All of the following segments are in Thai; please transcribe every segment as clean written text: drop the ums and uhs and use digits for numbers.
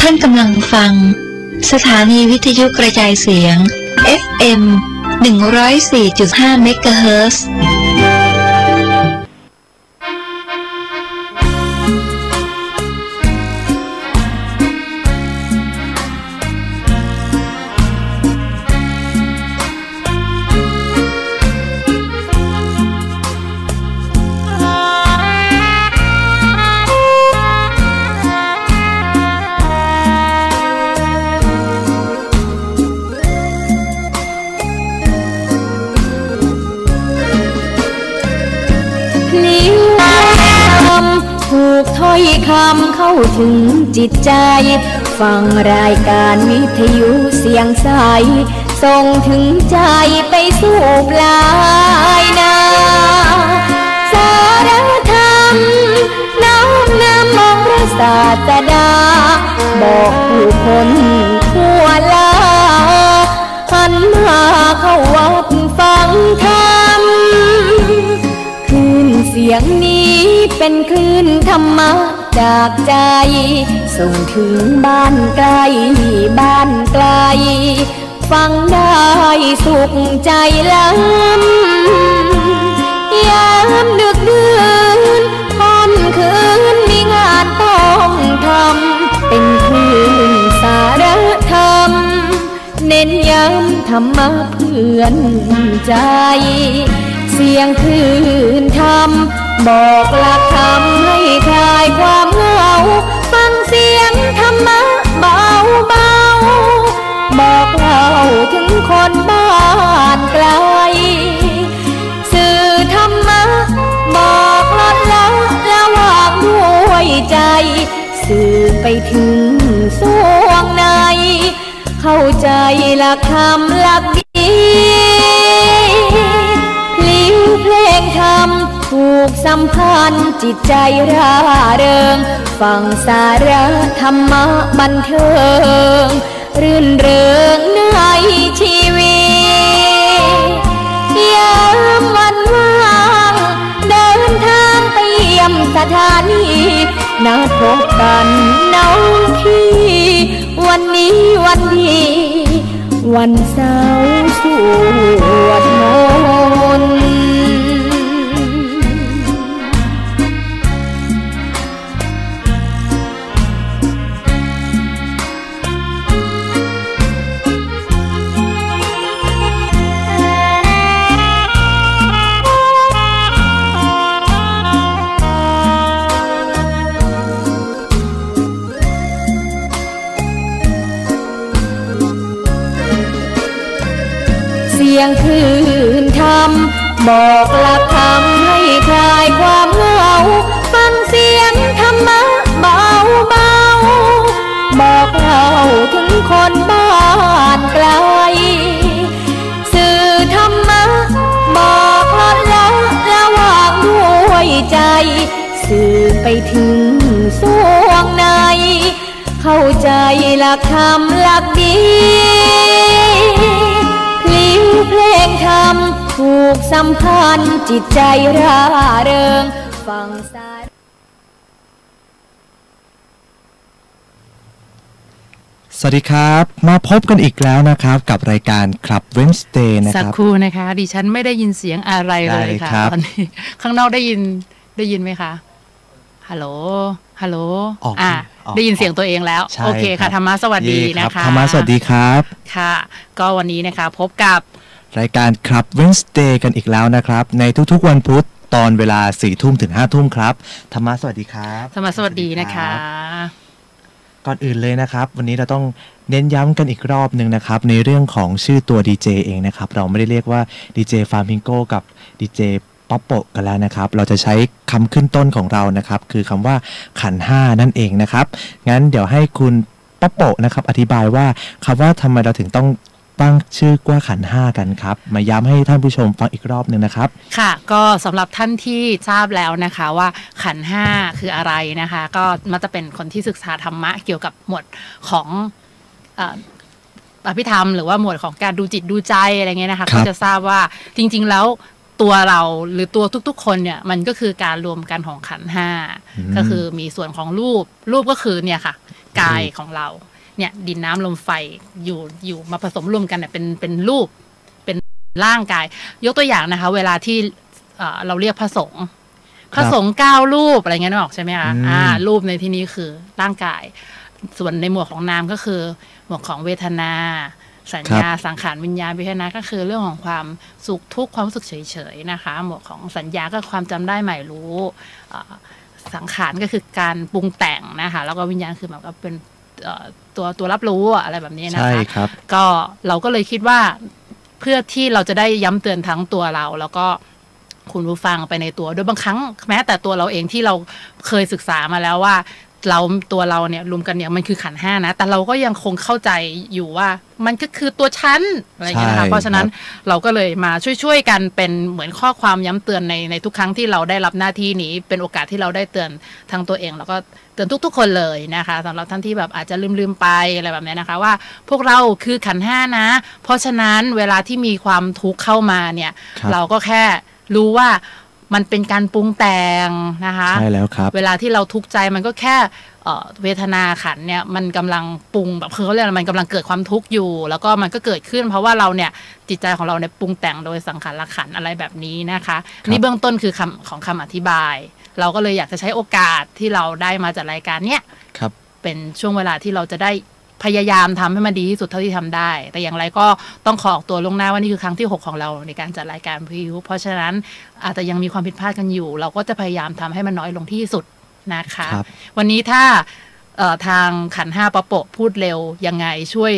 านกำลังฟังสถานีวิทยุกระจายเสียง FM 104.5 เมกะเฮิรตซ์ถ้อยคำเข้าถึงจิตใจฟังรายการวิทยุเสียงใสส่งถึงใจไปสู่ปลายนาสารธรรมน้อมนำมองพระศาสดาบอกผู้คนทั่วลาหันมาเข้าวัดฟังธรรมคลื่นเสียงนี้เป็นคลื่นธรรมะจากใจส่งถึงบ้านไกลบ้านไกลฟังได้สุขใจล้ำยามดึกดื่นค่ำคืนมีงานต้องทำเป็นคลื่นสารธรรมเน้นย้ำธรรมะเพื่อนใจเสียงคลื่นธรรมบอกหลักธรรมให้คลายความเหงาฟังเสียงธรรมะเบาเบาบอกเล่าถึงคนบ้านไกลสื่อธรรมะบอกลดละระหว่างด้วยใจสื่อไปถึงสวงในเข้าใจหลักธรรมหลักดีพลิ้วเพลงธรรมผูกสัมพันธ์จิตใจร่าเริงฟังสาระธรรมะบันเทิงรื่นเริงในชีวิตยามวันว่างเดินทางไปเยี่ยมสถานีนัดพบกันน้องพี่วันนี้วันดีวันเสาร์สวดมนต์เสียงคลื่นธรรมบอกหลักธรรมให้คลายความเหงาฟังเสียงธรรมะเบาเบาบอกเล่าถึงคนบ้านไกลสื่อธรรมะบอกลดละระหว่างด้วยใจสื่อไปถึงสวงในเข้าใจหลักธรรมหลักดีเพลงธรรมผูกสัมพันธ์จิตใจร่าเริงฟังสายสวัสดีครับมาพบกันอีกแล้วนะครับกับรายการครับ Wednesday นะครับสักครู่นะคะดิฉันไม่ได้ยินเสียงอะไรเลยค่ะตอนนี้ข้างนอกได้ยินไหมคะฮัลโหลได้ยินเสียงตัวเองแล้วโอเคค่ะธรรมะสวัสดีนะคะธรรมะสวัสดีครับค่ะก็วันนี้นะคะพบกับรายการครับ Wednesday กันอีกแล้วนะครับในทุกๆวันพุธตอนเวลา 4 ทุ่มถึง 5 ทุ่มครับธรรมะสวัสดีครับธรรมะสวัสดีนะคะก่อนอื่นเลยนะครับวันนี้เราต้องเน้นย้ำกันอีกรอบนึงนะครับในเรื่องของชื่อตัวดีเจเองนะครับเราไม่ได้เรียกว่าดีเจฟามิงโกกับดีเจป๊อปโปกันแล้วนะครับเราจะใช้คำขึ้นต้นของเรานะครับคือคำว่าขันธ์5นั่นเองนะครับงั้นเดี๋ยวให้คุณป๊อปโปนะครับอธิบายว่าคำว่าทำไมเราถึงต้องตั้งชื่อว่าขันธ์5กันครับมาย้ำให้ท่านผู้ชมฟังอีกรอบนึงนะครับค่ะก็สำหรับท่านที่ทราบแล้วนะคะว่าขันธ์5คืออะไรนะคะก็มักจะเป็นคนที่ศึกษาธรรมะเกี่ยวกับหมวดของอภิธรรมหรือว่าหมวดของการดูจิตดูใจอะไรเงี้ยนะคะก็จะทราบว่าจริงๆแล้วตัวเราหรือตัวทุกๆคนเนี่ยมันก็คือการรวมกันของขันธ์5ก็คือมีส่วนของรูปก็คือเนี่ยค่ะ กายของเราเนี่ยดินน้ำลมไฟอยู่มาผสมรวมกันเนี่ยเป็นรูปเป็นร่างกายยกตัวอย่างนะคะเวลาที่เราเรียกพระสงฆ์9 รูปอะไรเงี้ยนึกออกใช่ไหมคะรูปในที่นี้คือร่างกายส่วนในหมวดของนามก็คือหมวดของเวทนาสัญญาสังขารวิญญาณวิญญาณก็คือเรื่องของความสุขทุกข์ความรู้สึกเฉยๆนะคะหมวดของสัญญาก็ความจำได้ใหม่รู้สังขารก็คือการปรุงแต่งนะคะแล้วก็วิญญาณคือแบบว่าเป็นตัวรับรู้อะไรแบบนี้นะคะใช่ครับก็เราก็เลยคิดว่าเพื่อที่เราจะได้ย้ำเตือนทั้งตัวเราแล้วก็คุณผู้ฟังไปในตัวโดยบางครั้งแม้แต่ตัวเราเองที่เราเคยศึกษามาแล้วว่าตัวเราเนี่ยรวมกันเนี่ยมันคือขันธ์5นะแต่เราก็ยังคงเข้าใจอยู่ว่ามันก็คือตัวฉันอะไรอย่างเงี้ยนะคะเพราะฉะนั้นเราก็เลยมาช่วยกันเป็นเหมือนข้อความย้ำเตือนในทุกครั้งที่เราได้รับหน้าที่นี้เป็นโอกาสที่เราได้เตือนทั้งตัวเองแล้วก็เตือนทุกๆคนเลยนะคะสำหรับท่านที่แบบอาจจะลืมไปอะไรแบบนี้นะคะว่าพวกเราคือขันธ์5นะเพราะฉะนั้นเวลาที่มีความทุกข์เข้ามาเนี่ยเราก็แค่รู้ว่ามันเป็นการปรุงแต่งนะคะใช่แล้วครับเวลาที่เราทุกข์ใจมันก็แค่เวทนาขันเนี่ยมันกำลังปรุงแบบคือเขาเรียกมันกำลังเกิดความทุกข์อยู่แล้วก็มันก็เกิดขึ้นเพราะว่าเราเนี่ยจิตใจของเราเนี่ยปรุงแต่งโดยสังขารขันอะไรแบบนี้นะคะนี่เบื้องต้นคือคำอธิบายเราก็เลยอยากจะใช้โอกาสที่เราได้มาจากรายการเนี้ยเป็นช่วงเวลาที่เราจะได้พยายามทำให้มันดีที่สุดเท่าที่ทำได้แต่อย่างไรก็ต้องขอออกตัวล่วงหน้าว่านี่คือครั้งที่6ของเราในการจัดรายการวิทยุเพราะฉะนั้นอาจจะยังมีความผิดพลาดกันอยู่เราก็จะพยายามทำให้มันน้อยลงที่สุดนะคะวันนี้ถ้าทางขันธ์5ป๊อปโปพูดเร็วยังไงช่วย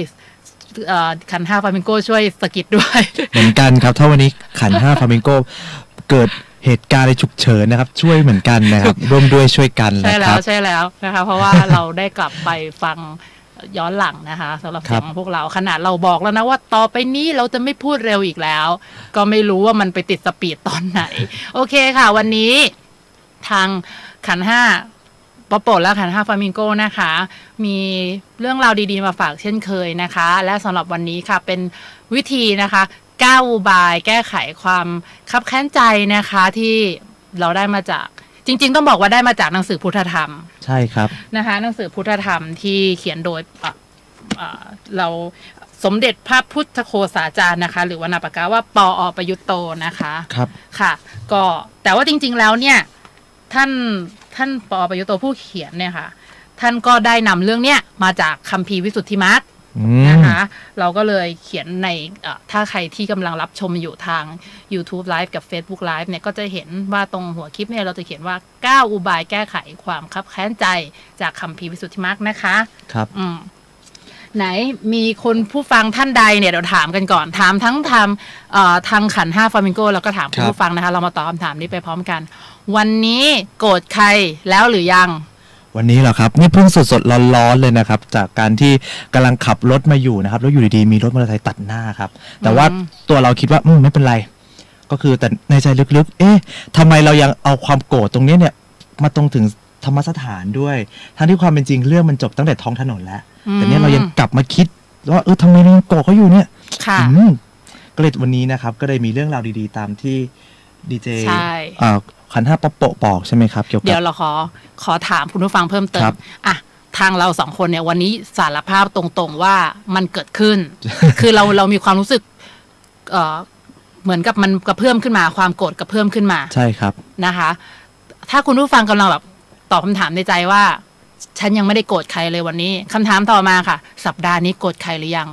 ขันธ์5ฟลามิงโกช่วยสกิดด้วยเหมือนกันครับถ้าวันนี้ขันธ์5ฟลามิงโกเกิดเหตุการณ์ฉุกเฉินนะครับช่วยเหมือนกันนะครับร่วมด้วยช่วยกันนะครับใช่แล้วนะคะเพราะว่าเราได้กลับไปฟังย้อนหลังนะคะสำหรับเสียงของพวกเราขนาดเราบอกแล้วนะว่าต่อไปนี้เราจะไม่พูดเร็วอีกแล้วก็ไม่รู้ว่ามันไปติดสปีดตอนไหนโอเคค่ะวันนี้ทางขันธ์5ป๊อปโปและขันธ์5ฟลามิงโกนะคะมีเรื่องราวดีๆมาฝากเช่นเคยนะคะและสำหรับวันนี้ค่ะเป็นวิธีนะคะ9 อุบายแก้ไขความคับแค้นใจนะคะที่เราได้มาจากจริงๆต้องบอกว่าได้มาจากหนังสือพุทธธรรมใช่ครับนะคะหนังสือพุทธธรรมที่เขียนโดยเราสมเด็จพระพุทธโฆษาจารย์นะคะหรือว่านามปากกาว่าปอ.ประยุตโตนะคะครับค่ะก็แต่ว่าจริงๆแล้วเนี่ยท่านปอ.ประยุตโตผู้เขียนเนี่ยค่ะท่านก็ได้นำเรื่องเนี้ยมาจากคัมภีร์วิสุทธิมรรคนะคะเราก็เลยเขียนในถ้าใครที่กำลังรับชมอยู่ทาง YouTube Live กับ Facebook Live เนี่ยก็จะเห็นว่าตรงหัวคลิปเนี่ยเราจะเขียนว่า9 อุบายแก้ไขความคับแค้นใจจากคัมภีร์วิสุทธิมรรคนะคะครับไหนมีคนผู้ฟังท่านใดเนี่ยเดี๋ยวถามกันก่อนถามทั้งทางขันธ์5ฟลามิงโกแล้วก็ถามผู้ฟังนะคะเรามาตอบคำถามนี้ไปพร้อมกันวันนี้โกรธใครแล้วหรือยังวันนี้เหรอครับนี่เพิ่งสดๆร้อนๆเลยนะครับจากการที่กำลังขับรถมาอยู่นะครับแล้วอยู่ดีๆมีรถมอเตอร์ไซค์ตัดหน้าครับแต่ว่าตัวเราคิดว่าไม่เป็นไรก็คือแต่ในใจลึกๆทำไมเรายังเอาความโกรธตรงนี้เนี่ยมาตรงถึงธรรมสถานด้วยทั้งที่ความเป็นจริงเรื่องมันจบตั้งแต่ท้องถนนแล้วแต่เนี่ยเรายังกลับมาคิดว่าทำไมเราโกรธเขาอยู่เนี่ยก็เลยวันนี้นะครับก็เลยมีเรื่องราวดีๆตามที่ดีเจขันธ์5ป๊อปโปบอกใช่ไหมครับเดี๋ยวเราขอถามคุณผู้ฟังเพิ่มเติมอ่ะทางเรา2คนเนี่ยวันนี้สารภาพตรงๆว่ามันเกิดขึ้น คือเรามีความรู้สึกเหมือนกับมันกระเพื่อมขึ้นมาความโกรธกระเพื่อมขึ้นมาใช่ครับนะคะถ้าคุณผู้ฟังกำลังแบบตอบคำถามในใจว่าฉันยังไม่ได้โกรธใครเลยวันนี้คำถามต่อมาค่ะสัปดาห์นี้โกรธใครหรือยัง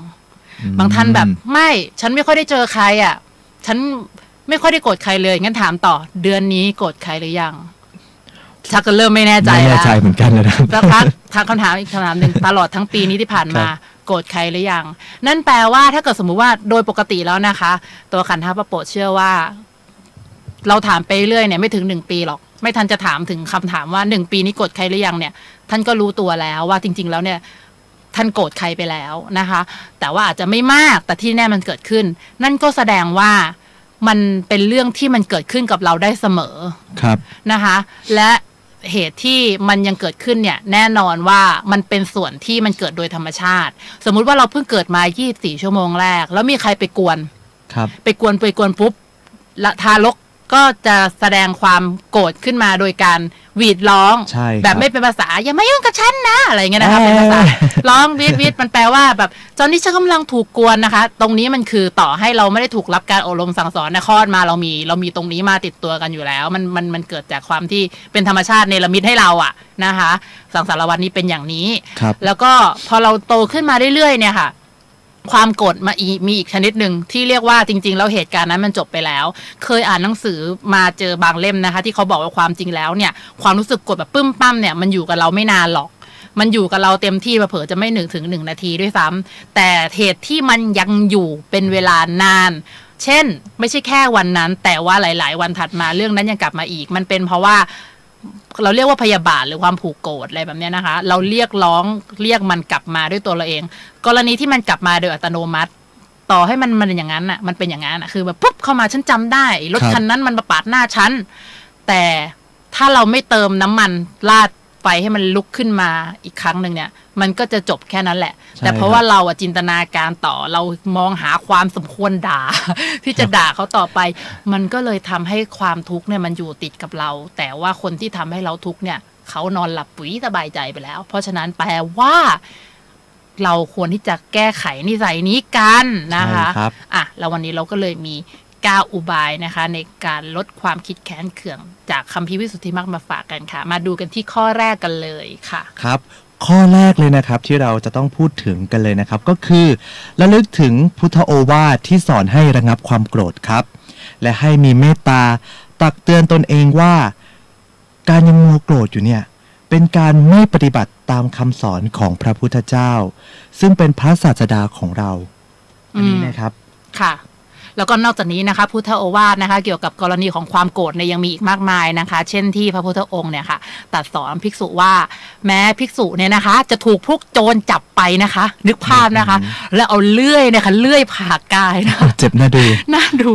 บางท่านแบบไม่ฉันไม่ค่อยได้เจอใครอ่ะฉันไม่ค่อยได้โกรธใครเลยงั้นถามต่อเดือนนี้โกรธใครหรือยังชักก็เริ่มไม่แน่ใจแล้วไม่แน่ใจเหมือนกันเลยนะสักพักทางคำถามอีกคำถามหนึ่งตลอดทั้งปีนี้ที่ผ่านมาโกรธใครหรือยังนั่นแปลว่าถ้าเกิดสมมุติว่าโดยปกติแล้วนะคะตัวขันธ์5ป๊อปโปเชื่อว่าเราถามไปเรื่อยเนี่ยไม่ถึง1 ปีหรอกไม่ทันจะถามถึงคำถามว่า1 ปีนี้โกรธใครหรือยังเนี่ยท่านก็รู้ตัวแล้วว่าจริงๆแล้วเนี่ยท่านโกรธใครไปแล้วนะคะแต่ว่าอาจจะไม่มากแต่ที่แน่มันเกิดขึ้นนั่นก็แสดงว่ามันเป็นเรื่องที่มันเกิดขึ้นกับเราได้เสมอครับนะคะและเหตุที่มันยังเกิดขึ้นเนี่ยแน่นอนว่ามันเป็นส่วนที่มันเกิดโดยธรรมชาติสมมุติว่าเราเพิ่งเกิดมา24 ชั่วโมงแรกแล้วมีใครไปกวนไปกวนปุ๊บทารกก็จะแสดงความโกรธขึ้นมาโดยการ หวีดร้องแบบไม่เป็นภาษาอย่ามายุ่งกับฉันนะอะไรเงี้ยนะคะเป็นภาษาร้องวีดมันแปลว่าแบบตอนนี้ฉันกำลังถูกกวนนะคะตรงนี้มันคือต่อให้เราไม่ได้ถูกรับการอบรมสั่งสอนนะคลอดมาเรามีตรงนี้มาติดตัวกันอยู่แล้วมันเกิดจากความที่เป็นธรรมชาติเนรมิตให้เราอะนะคะสังสารวัฏนี้เป็นอย่างนี้แล้วก็พอเราโตขึ้นมาเรื่อยๆเนี่ยค่ะความโกรธมีอีกชนิดหนึ่งที่เรียกว่าจริงๆแล้วเหตุการณ์นั้นมันจบไปแล้วเคยอ่านหนังสือมาเจอบางเล่มนะคะที่เขาบอกว่าความจริงแล้วเนี่ยความรู้สึกโกรธแบบปึ้มปั้มเนี่ยมันอยู่กับเราไม่นานหรอกมันอยู่กับเราเต็มที่เผลอจะไม่ถึง1 นาทีด้วยซ้ำแต่เหตุที่มันยังอยู่เป็นเวลานานเช่นไม่ใช่แค่วันนั้นแต่ว่าหลายๆวันถัดมาเรื่องนั้นยังกลับมาอีกมันเป็นเพราะว่าเราเรียกว่าพยาบาทหรือความผูกโกรธอะไรแบบนี้นะคะเราเรียกมันกลับมาด้วยตัวเราเองกรณีที่มันกลับมาโดยอัตโนมัติต่อให้มันอย่างนั้นอ่ะมันเป็นอย่างนั้นอ่ะคือแบบปุ๊บเข้ามาฉันจำได้รถคันนั้นมันมาปาดหน้าฉันแต่ถ้าเราไม่เติมน้ำมันราดไฟให้มันลุกขึ้นมาอีกครั้งหนึ่งเนี่ยมันก็จะจบแค่นั้นแหละแต่เพราะว่าเราจินตนาการต่อเรามองหาความสมควรด่า ที่จะด่าเขาต่อไปมันก็เลยทำให้ความทุกข์เนี่ยมันอยู่ติดกับเราแต่ว่าคนที่ทำให้เราทุกข์เนี่ยเขานอนหลับปุ๋ยสบายใจไปแล้วเพราะฉะนั้นแปลว่าเราควรที่จะแก้ไขนิสัยนี้กันนะคะอ่ะแล้ววันนี้เราก็เลยมี9 อุบายนะคะในการลดความคิดแค้นเคืองจากคัมภีร์วิสุทธิมรรคมาฝากกันค่ะมาดูกันที่ข้อแรกกันเลยค่ะครับข้อแรกเลยนะครับที่เราจะต้องพูดถึงกันเลยนะครับก็คือระลึกถึงพุทธโอวาทที่สอนให้ระงับความโกรธครับและให้มีเมตตาตักเตือนตนเองว่าการยังมัวโกรธอยู่เนี่ยเป็นการไม่ปฏิบัติตามคำสอนของพระพุทธเจ้าซึ่งเป็นพระศาสดาของเราอันนี้นะครับค่ะแล้วก็นอกจากนี้นะคะพุทธโอวาทนะคะเกี่ยวกับกรณีของความโกรธเนี่ยยังมีอีกมากมายนะคะเช่นที่พระพุทธองค์เนี่ยค่ะตรัสสอนภิกษุว่าแม้ภิกษุเนี่ยนะคะจะถูกพวกโจรจับไปนะคะนึกภาพนะคะแล้วเอาเลื่อยเนี่ยค่ะเลื่อยผ่ากายนะคะเจ็บน่าดู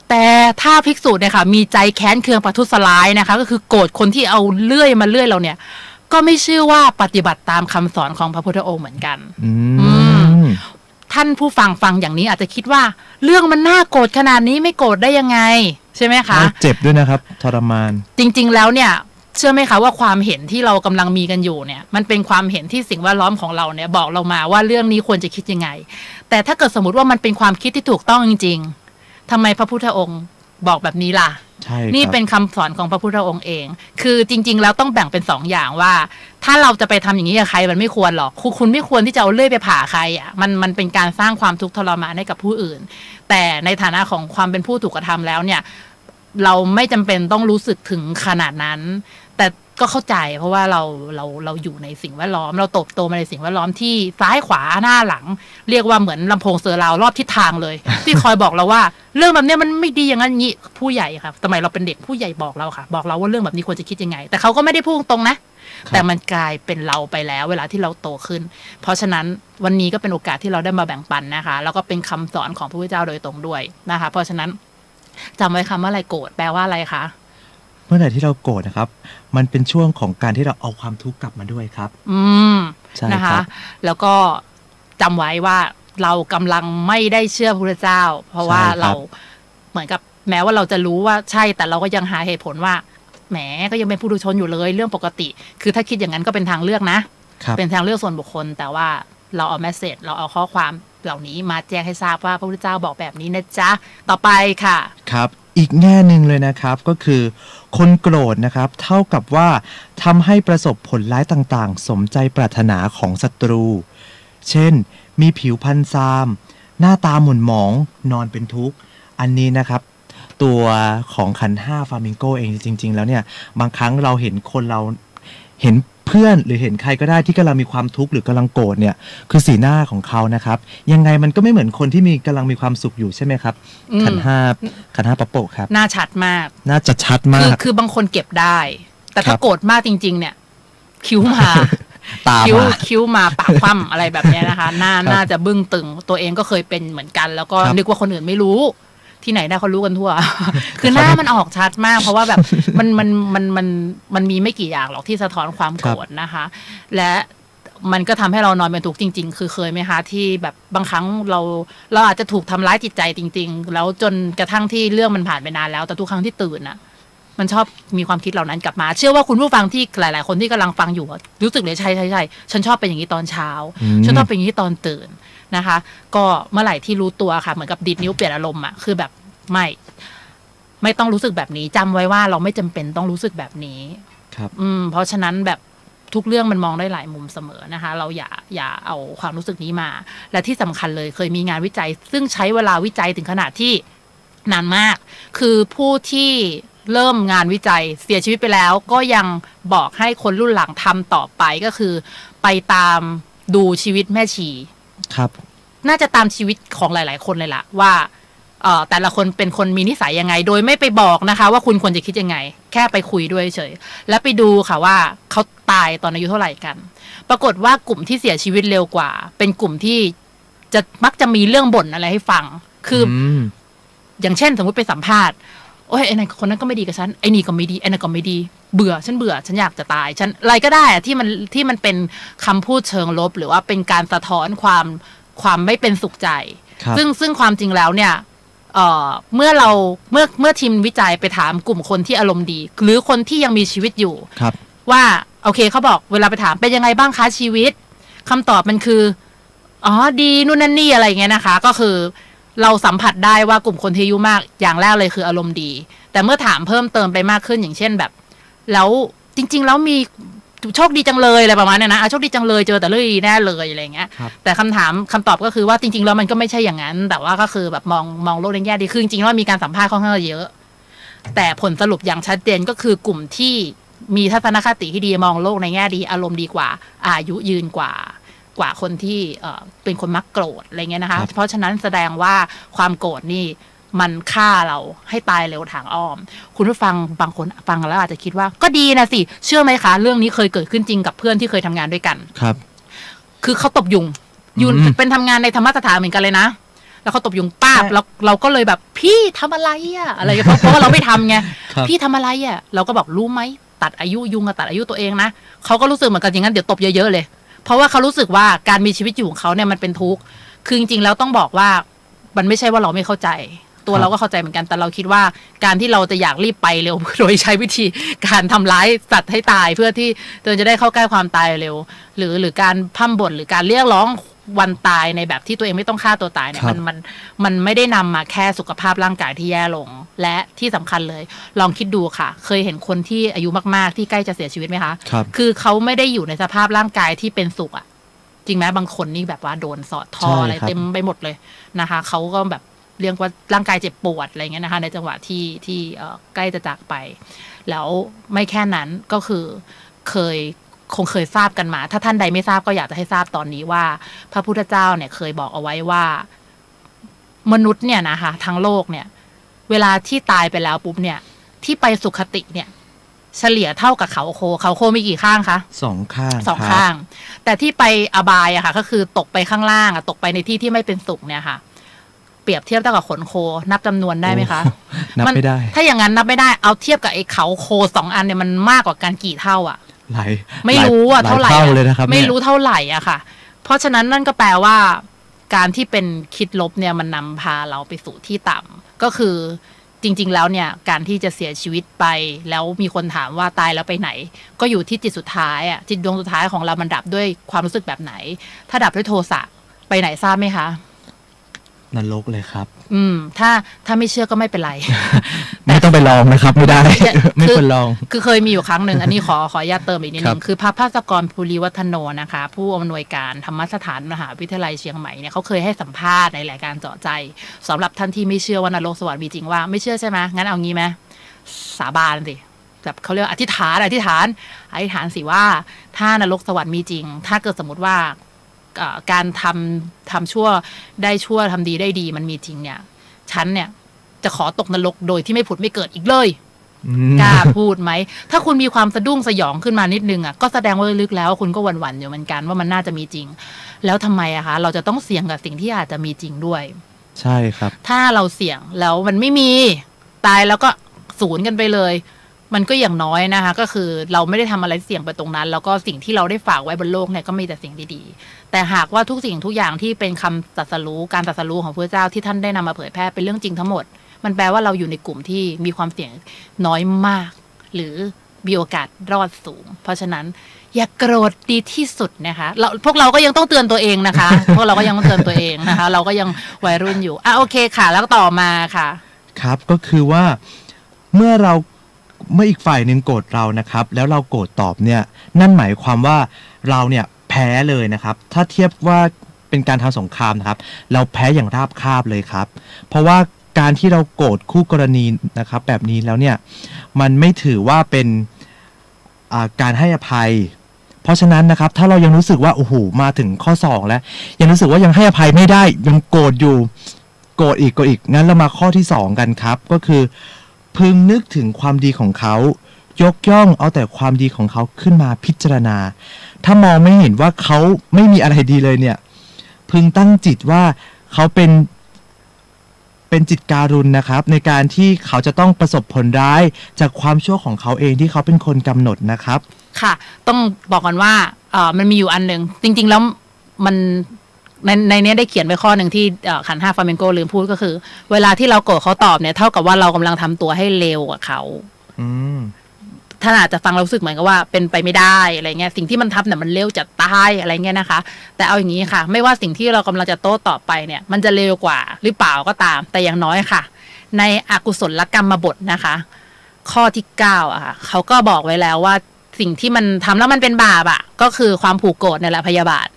แต่ถ้าภิกษุเนี่ยค่ะมีใจแค้นเคืองประทุษร้ายนะคะก็คือโกรธคนที่เอาเลื่อยมาเลื่อยเราเนี่ยก็ไม่ชื่อว่าปฏิบัติตามคำสอนของพระพุทธองค์เหมือนกันท่านผู้ฟังอย่างนี้อาจจะคิดว่าเรื่องมันน่าโกรธขนาดนี้ไม่โกรธได้ยังไงใช่ไหมคะเจ็บด้วยนะครับทรมานจริงๆแล้วเนี่ยเชื่อไหมคะว่าความเห็นที่เรากำลังมีกันอยู่เนี่ยมันเป็นความเห็นที่สิ่งแวดล้อมของเราเนี่ยบอกเรามาว่าเรื่องนี้ควรจะคิดยังไงแต่ถ้าเกิดสมมติว่ามันเป็นความคิดที่ถูกต้องจริงๆทำไมพระพุทธองค์บอกแบบนี้ล่ะนี่เป็นคำสอนของพระพุทธองค์เองคือจริงๆแล้วต้องแบ่งเป็น2 อย่างว่าถ้าเราจะไปทำอย่างนี้กับใครมันไม่ควรหรอกคุณไม่ควรที่จะเอาเลื่อยไปผ่าใครอ่ะมันเป็นการสร้างความทุกข์ทรมานให้กับผู้อื่นแต่ในฐานะของความเป็นผู้ถูกกระทำแล้วเนี่ยเราไม่จำเป็นต้องรู้สึกถึงขนาดนั้นแต่ก็เข้าใจเพราะว่าเราอยู่ในสิ่งแวดล้อมเราโตมาในสิ่งแวดล้อมที่ซ้ายขวาหน้าหลังเรียกว่าเหมือนลำโพงเซอร์ราวรอบทิศทางเลย ที่คอยบอกเราว่าเรื่องแบบนี้มันไม่ดีอย่างนั้นงี้ผู้ใหญ่ค่ะสมัยเราเป็นเด็กผู้ใหญ่บอกเราค่ะบอกเราว่าเรื่องแบบนี้ควรจะคิดยังไงแต่เขาก็ไม่ได้พูดตรงนะแต่มันกลายเป็นเราไปแล้วเวลาที่เราโตขึ้นเพราะฉะนั้นวันนี้ก็เป็นโอกาสที่เราได้มาแบ่งปันนะคะแล้วก็เป็นคำสอนของพระพุทธเจ้าโดยตรงด้วยนะคะเพราะฉะนั้นจำไว้คำว่าอะไรโกรธแปลว่าอะไรคะเมื่อไหร่ที่เราโกรธนะครับมันเป็นช่วงของการที่เราเอาความทุกข์กลับมาด้วยครับใช่นะคะแล้วก็จำไว้ว่าเรากำลังไม่ได้เชื่อพระพุทธเจ้าเพราะว่าเราเหมือนกับแม้ว่าเราจะรู้ว่าใช่แต่เราก็ยังหาเหตุผลว่าแหมก็ยังเป็นผู้ดุชนอยู่เลยเรื่องปกติคือถ้าคิดอย่างนั้นก็เป็นทางเลือกนะเป็นทางเลือกส่วนบุคคลแต่ว่าเราเอาเมสเสจเราเอาข้อความเหล่านี้มาแจ้งให้ทราบว่าพระพุทธเจ้าบอกแบบนี้นะจ๊ะต่อไปค่ะครับอีกแง่หนึ่งเลยนะครับก็คือคนโกรธนะครับเท่ากับว่าทำให้ประสบผลร้ายต่างๆสมใจปรารถนาของศัตรูเช่นมีผิวพรรณซามหน้าตาหม่นหมองนอนเป็นทุกข์อันนี้นะครับตัวของขันธ์5ฟามิงโกเองจริงๆแล้วเนี่ยบางครั้งเราเห็นคนเราเห็นเพื่อนหรือเห็นใครก็ได้ที่กำลังมีความทุกข์หรือกำลังโกรธเนี่ยคือสีหน้าของเขานะครับยังไงมันก็ไม่เหมือนคนที่กำลังมีความสุขอยู่ใช่ไหมครับขันธ์5ปะโปะครับน่าชัดมากน่าจะชัดมากคือบางคนเก็บได้แต่ถ้าโกรธมากจริงๆเนี่ยคิ้วมาคิ้วมาปากคว่ำอะไรแบบนี้นะคะน่าจะบึ้งตึงตัวเองก็เคยเป็นเหมือนกันแล้วก็นึกว่าคนอื่นไม่รู้ที่ไหนได้เขารู้กันทั่ว คือหน้ามันออกชัดมากเพราะว่าแบบมันมีไม่กี่อย่างหรอกที่สะท้อนความโกรธนะคะและมันก็ทำให้เรานอนเป็นทุกข์จริงๆคือเคยไหมคะที่แบบบางครั้งเราอาจจะถูกทำร้ายจิตใจจริงๆแล้วจนกระทั่งที่เรื่องมันผ่านไปนานแล้วแต่ทุกครั้งที่ตื่นอะ มันชอบมีความคิดเหล่านั้นกลับมา เชื่อว่าคุณผู้ฟังที่หลายๆคนที่กำลังฟังอยู่รู้สึกเลยใช่ฉันชอบเป็นอย่างนี้ตอนเช้าฉันชอบเป็นอย่างนี้ตอนตื่นนะคะ ก็เมื่อไหร่ที่รู้ตัวค่ะเหมือนกับดีดนิ้วเปลี่ยนอารมณ์อ่ะคือแบบไม่ต้องรู้สึกแบบนี้จำไว้ว่าเราไม่จำเป็นต้องรู้สึกแบบนี้ครับเพราะฉะนั้นแบบทุกเรื่องมันมองได้หลายมุมเสมอนะคะเราอย่าเอาความรู้สึกนี้มาและที่สำคัญเลยเคยมีงานวิจัยซึ่งใช้เวลาวิจัยถึงขนาดที่นานมากคือผู้ที่เริ่มงานวิจัยเสียชีวิตไปแล้วก็ยังบอกให้คนรุ่นหลังทำต่อไปก็คือไปตามดูชีวิตแม่ชีครับน่าจะตามชีวิตของหลายๆคนเลยล่ะว่าแต่ละคนเป็นคนมีนิสัยยังไงโดยไม่ไปบอกนะคะว่าคุณควรจะคิดยังไงแค่ไปคุยด้วยเฉยแล้วไปดูค่ะว่าเขาตายตอนอายุเท่าไหร่กันปรากฏว่ากลุ่มที่เสียชีวิตเร็วกว่าเป็นกลุ่มที่มักจะมีเรื่องบ่นอะไรให้ฟังคืออย่างเช่นสมมติไปสัมภาษณ์โอ้ยไอ้นั่นคนนั้นก็ไม่ดีกับฉันไอ้นี่ก็ไม่ดีไอ้นั่นก็ไม่ดีเบื่อฉันอยากจะตายฉันอะไรก็ได้อะที่มันเป็นคำพูดเชิงลบหรือว่าเป็นการสะท้อนความไม่เป็นสุขใจซึ่งความจริงแล้วเนี่ยเมื่อทีมวิจัยไปถามกลุ่มคนที่อารมณ์ดีหรือคนที่ยังมีชีวิตอยู่ว่าโอเคเขาบอกเวลาไปถามเป็นยังไงบ้างคะชีวิตคำตอบมันคืออ๋อดีนู่นนั่นนี่อะไรเงี้ยนะคะก็คือเราสัมผัสได้ว่ากลุ่มคนที่อายุมากอย่างแรกเลยคืออารมณ์ดีแต่เมื่อถามเพิ่มเติมไปมากขึ้นอย่างเช่นแบบแล้วจริงๆแล้วมีโชคดีจังเลยอะไรประมาณนี้นะโชคดีจังเลยเจอแต่เรื่องดีแน่เลยอะไรเงี้ยแต่คำตอบก็คือว่าจริงๆแล้วมันก็ไม่ใช่อย่างนั้นแต่ว่าก็คือแบบมองโลกในแง่ดีคือจริงๆแล้วมีการสัมภาษณ์ค่อนข้างเยอะแต่ผลสรุปอย่างชัดเจนก็คือกลุ่มที่มีทัศนคติที่ดีมองโลกในแง่ดีอารมณ์ดีกว่าอายุยืนกว่าคนที่เป็นคนมักโกรธอะไรเงี้ยนะคะเพราะฉะนั้นแสดงว่าความโกรธนี่มันฆ่าเราให้ตายเร็วทางอ้อมคุณผู้ฟังบางคนฟังแล้วอาจจะคิดว่าก็ดีนะสิเชื่อไหมคะเรื่องนี้เคยเกิดขึ้นจริงกับเพื่อนที่เคยทำงานด้วยกันครับคือเขาตบยุงเป็นทำงานในธรรมสถานเหมือนกันเลยนะแล้วเขาตบยุงป้าบแล้วเราก็เลยแบบพี่ทำอะไรอะอะไรเพราะว่าเราไม่ทำไงพี่ทำอะไรอะเราก็บอกรู้ไหมตัดอายุยุงกับตัดอายุตัวเองนะเขาก็รู้สึกเหมือนกันอย่างนั้นเดี๋ยวตบเยอะๆเลยเพราะว่าเขารู้สึกว่าการมีชีวิตอยู่ของเขาเนี่ยมันเป็นทุกข์คือจริงๆแล้วต้องบอกว่ามันไม่ใช่ว่าเราไม่เข้าใจตัวเราก็เข้าใจเหมือนกันแต่เราคิดว่าการที่เราจะอยากรีบไปเร็วโดยใช้วิธีการทำร้ายสัตว์ให้ตายเพื่อที่ตัวจะได้เข้าใกล้ความตายเร็วหรือการพร่ำบ่นหรือการเรียกร้องวันตายในแบบที่ตัวเองไม่ต้องฆ่าตัวตายเนี่ยมันไม่ได้นำมาแค่สุขภาพร่างกายที่แย่ลงและที่สำคัญเลยลองคิดดูค่ะเคยเห็นคนที่อายุมากๆที่ใกล้จะเสียชีวิตไหมคะคือเขาไม่ได้อยู่ในสภาพร่างกายที่เป็นสุขอะจริงไหมบางคนนี่แบบว่าโดนสอดท่ออะไรเต็มไปหมดเลยนะคะเขาก็แบบเรียกว่าร่างกายเจ็บปวดอะไรเงี้ยนะคะในจังหวะที่ใกล้จะจากไปแล้วไม่แค่นั้นก็คือคงเคยทราบกันมาถ้าท่านใดไม่ทราบก็อยากจะให้ทราบตอนนี้ว่าพระพุทธเจ้าเนี่ยเคยบอกเอาไว้ว่ามนุษย์เนี่ยนะคะทั้งโลกเนี่ยเวลาที่ตายไปแล้วปุ๊บเนี่ยที่ไปสุคติเนี่ยเฉลี่ยเท่ากับเขาโคมีกี่ข้างคะ2 ข้าง2 ข้างแต่ที่ไปอบายอะค่ะก็คือตกไปข้างล่างอะตกไปในที่ที่ไม่เป็นสุขเนี่ยค่ะเปรียบเทียบเท่ากับขนโคนับจำนวนได้ไหมคะนับไม่ได้ถ้าอย่างนั้นนับไม่ได้เอาเทียบกับไอ้เขาโค2 อันเนี่ยมันมากกว่ากันกี่เท่าอะไม่รู้อะเท่าไหร่ไม่รู้เท่าไหร่อะค่ะเพราะฉะนั้นนั่นก็แปลว่าการที่เป็นคิดลบเนี่ยมันนำพาเราไปสู่ที่ต่ำก็คือจริงๆแล้วเนี่ยการที่จะเสียชีวิตไปแล้วมีคนถามว่าตายแล้วไปไหนก็อยู่ที่จิตสุดท้ายอะจิตดวงสุดท้ายของเรามันดับด้วยความรู้สึกแบบไหนถ้าดับด้วยโทสะไปไหนทราบไหมคะนรกเลยครับถ้าไม่เชื่อก็ไม่เป็นไร ไม่ต้องไปลองนะครับไม่ได้ไม่ควรลองคือเคยมีอยู่ครั้งหนึ่งอันนี้ขออนุญาตเติมอีกนิดนึงคือพระภาสกรภูริวัฒโนนะคะผู้อำนวยการธรรมสถานมหาวิทยาลัยเชียงใหม่เนี่ยเขาเคยให้สัมภาษณ์ในรายการเจาะใจสำหรับท่านที่ไม่เชื่อว่านรกสวรรค์มีจริงว่าไม่เชื่อใช่ไหมงั้นเอางี้ไหมสาบานสิแบบเขาเรียกอธิษฐานสิว่าถ้านรกสวรรค์มีจริงถ้าเกิดสมมติว่าการทำชั่วได้ชั่วทำดีได้ดีมันมีจริงเนี่ยฉันเนี่ยจะขอตกนรกโดยที่ไม่ผุดไม่เกิดอีกเลยกล้าพูดไหมถ้าคุณมีความสะดุ้งสยองขึ้นมานิดนึงอ่ะก็แสดงว่าลึกแล้วคุณก็หวั่นๆอยู่เหมือนกันว่ามันน่าจะมีจริงแล้วทำไมอะคะเราจะต้องเสี่ยงกับสิ่งที่อาจจะมีจริงด้วยใช่ครับถ้าเราเสี่ยงแล้วมันไม่มีตายแล้วก็สูญกันไปเลยมันก็อย่างน้อยนะคะก็คือเราไม่ได้ทำอะไรเสี่ยงไปตรงนั้นแล้วก็สิ่งที่เราได้ฝากไว้บนโลกเนี่ยก็มีแต่สิ่งดีๆแต่หากว่าทุกสิ่งทุกอย่างที่เป็นคำตรัสรู้การตรัสรู้ของพระเจ้าที่ท่านได้นำมาเผยแพร่เป็นเรื่องจริงทั้งหมด มันแปลว่าเราอยู่ในกลุ่มที่มีความเสี่ยงน้อยมากหรือมีโอกาสรอดสูงเพราะฉะนั้นอย่าโกรธดีที่สุดนะคะพวกเราก็ยังต้องเตือนตัวเองนะคะ พวกเราก็ยังต้องเตือนตัวเองนะคะเราก็ยังวัยรุ่นอยู่โอเคค่ะแล้วต่อมาค่ะครับก็คือว่าเมื่ออีกฝ่ายหนึ่งโกรธเรานะครับแล้วเราโกรธตอบเนี่ยนั่นหมายความว่าเราเนี่ยแพ้เลยนะครับถ้าเทียบว่าเป็นการทำสงครามนะครับเราแพ้อย่างราบคาบเลยครับเพราะว่าการที่เราโกรธคู่กรณีนะครับแบบนี้แล้วเนี่ยมันไม่ถือว่าเป็นการให้อภัยเพราะฉะนั้นนะครับถ้าเรายังรู้สึกว่าโอ้โหมาถึงข้อ2แล้วยังรู้สึกว่ายังให้อภัยไม่ได้ยังโกรธอยู่โกรธอีกงั้นเรามาข้อที่2กันครับก็คือพึงนึกถึงความดีของเขายกย่องเอาแต่ความดีของเขาขึ้นมาพิจารณาถ้ามองไม่เห็นว่าเขาไม่มีอะไรดีเลยเนี่ยพึงตั้งจิตว่าเขาเป็นจิตการุณนะครับในการที่เขาจะต้องประสบผลร้ายจากความชั่วของเขาเองที่เขาเป็นคนกำหนดนะครับค่ะต้องบอกก่อนว่ามันมีอยู่อันหนึ่งจริงๆแล้วมันในนี้ได้เขียนไว้ข้อหนึ่งที่ขันธ์5ฟลาเมนโกลืมพูดก็คือเวลาที่เราโกรธเขาตอบเนี่ยเท่ากับว่าเรากำลังทำตัวให้เลวกว่าเขาท่านอาจจะฟังเรารู้สึกเหมือนกับว่าเป็นไปไม่ได้อะไรเงี้ยสิ่งที่มันทำเนี่ยมันเลวจะตายอะไรเงี้ยนะคะแต่เอาอย่างนี้ค่ะไม่ว่าสิ่งที่เรากำลังจะโต้ตอบไปเนี่ยมันจะเลวกว่าหรือเปล่าก็ตามแต่อย่างน้อยค่ะในอกุศลกรรมบทนะคะข้อที่9อะค่ะเขาก็บอกไว้แล้วว่าสิ่งที่มันทำแล้วมันเป็นบาปอะก็คือความผูกโกรธนี่แหละพยาบาท